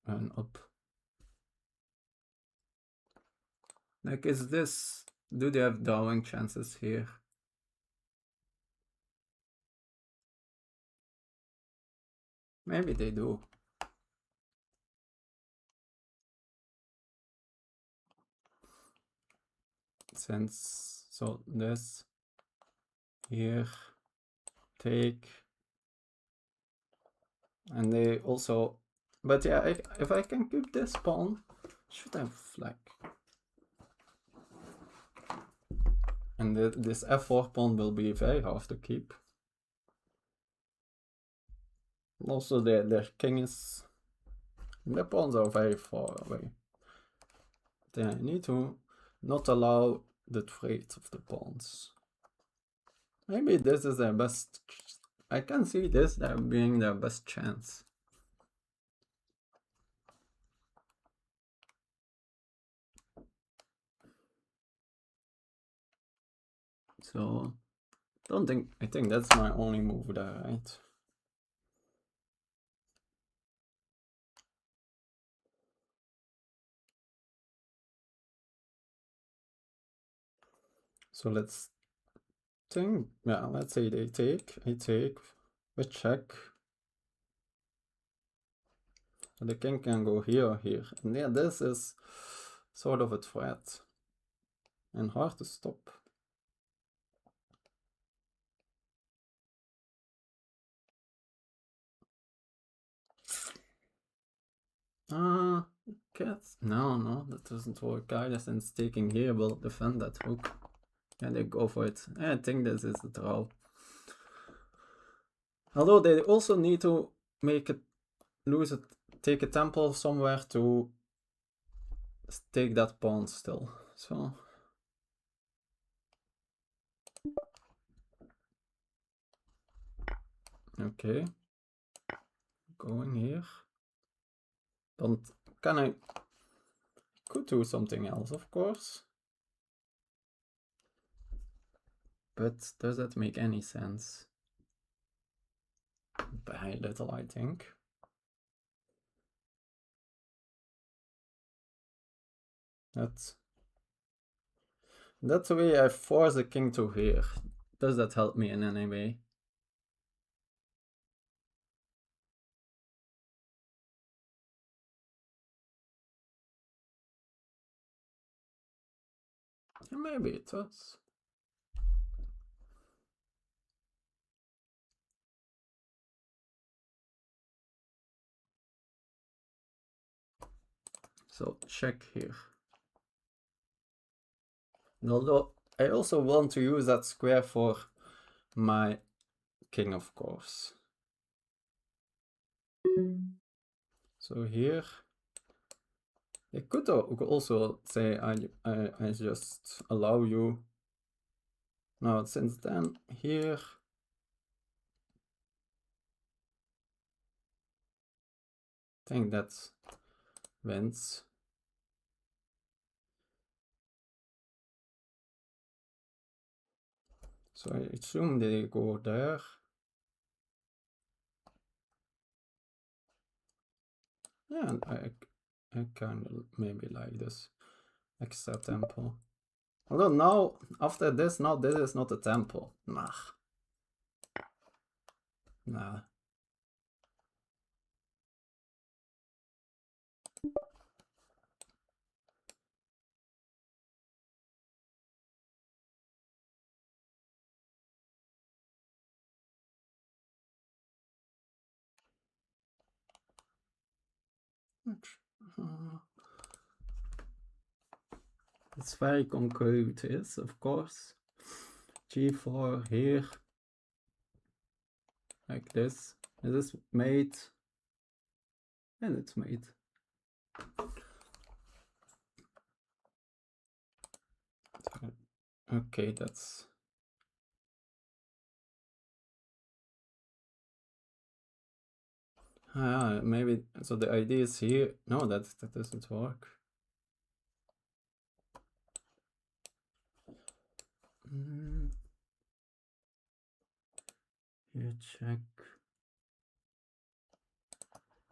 run up? Like is this Do they have drawing chances here? Maybe they do. Since, so this, here, take, and they also, but yeah, if I can keep this pawn, should have like, and this f4 pawn will be very hard to keep. Also, their king is, the pawns are very far away. Then I need to not allow the trade of the pawns. Maybe this is their best. I can see this being their best chance. So, I think that's my only move there, right? So let's think, yeah, let's say they take, I take, we check. The king can go here or here. And yeah, this is sort of a threat and hard to stop. Cats. No, that doesn't work either, since taking here will defend that rook. And they go for it. I think this is the draw. Although they also need to make it, take a temple somewhere to take that pawn still. So. Okay. Going here. Could do something else, of course. But does that make any sense? Very little, I think. That's the way I force the king to here. Does that help me in any way? Maybe it does. So check here. Although I also want to use that square for my king, of course. So here, they could also say I just allow you. Now since then here, I think that wins. So I assume they go there. Yeah, and I kind of maybe like this extra tempo. Although now, after this, now this is not a tempo. Nah. It's very concrete, yes, of course. G4 here, like this. Is this mate? And it's mate. Okay, that's... maybe, so the idea is here. No, that doesn't work. Here, check.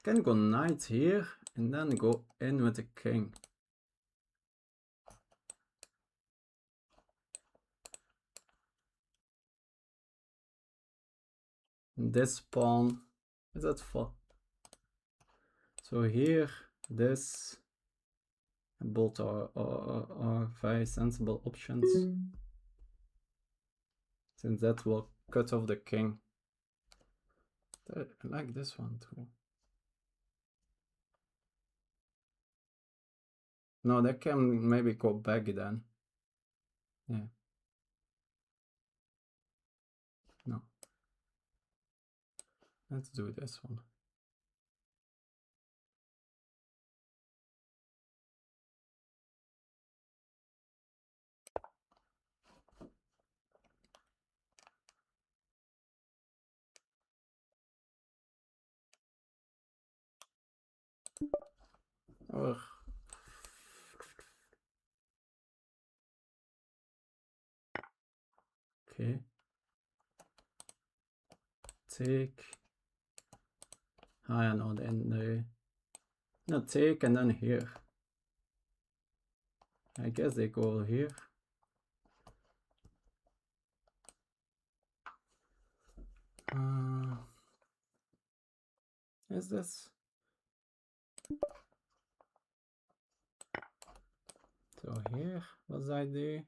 Can go knight here and then go in with the king. this pawn, is that for? So here, this, both are very sensible options, since that will cut off the king. I like this one too. No, that can maybe go back then. Yeah. No. Let's do this one. Or okay. Take. I know then the no take and then here. I guess they go here. Is this? So here, what's the idea?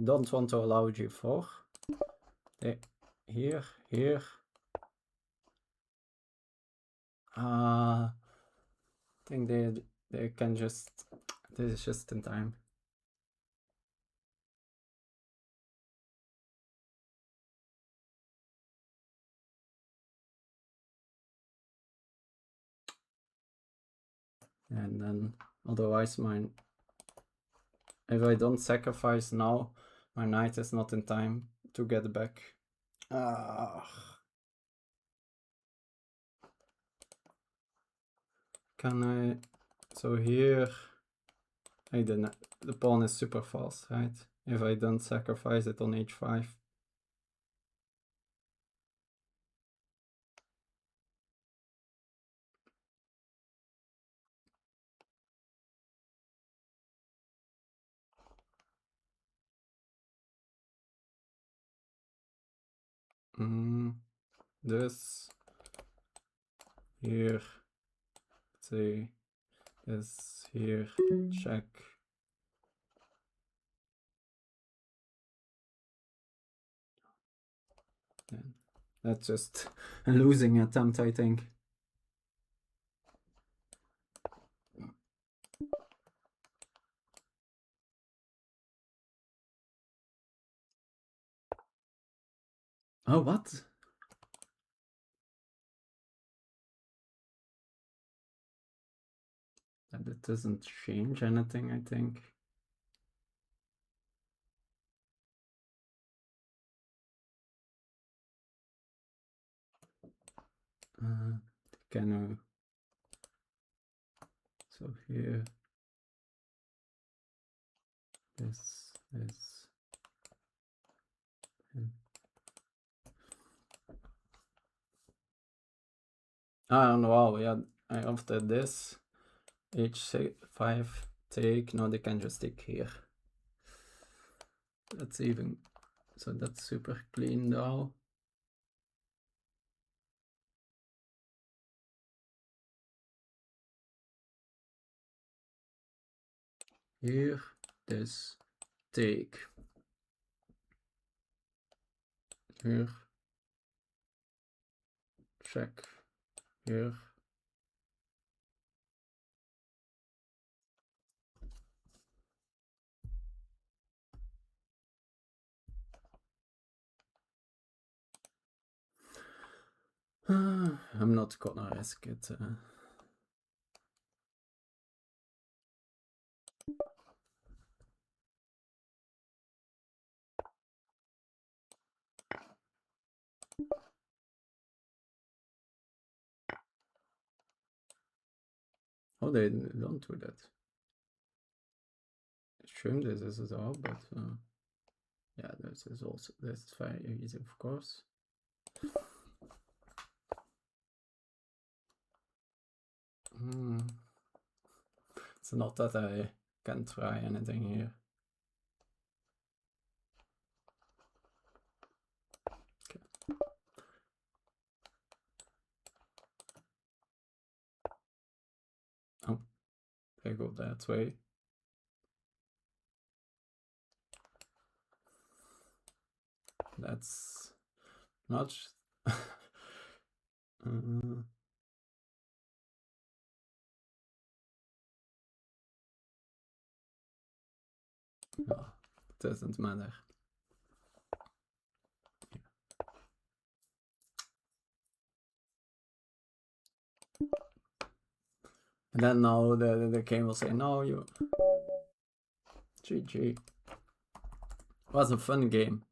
Don't want to allow g4. Here. I think they can just, this is just in time. And then otherwise if I don't sacrifice now, my knight is not in time to get back. Can I, so here, the pawn is super fast, right? If I don't sacrifice it on h5. This here, say this here, check. And that's just a losing attempt, I think. Oh, what? And it doesn't change anything, I think. Can so here, this. Wow, yeah, after this, h5 take, no, they can just take here. That's even, so that's super clean now. Here, this, take. Here. Check. Here. I'm not gonna risk it. Oh, they don't do that. Trim this as well, but yeah, this is also, this is very easy, of course. It's not that I can try anything here. Okay. they go that way. That's not no, it doesn't matter. And then now the game will say, no, you GG. It was a fun game.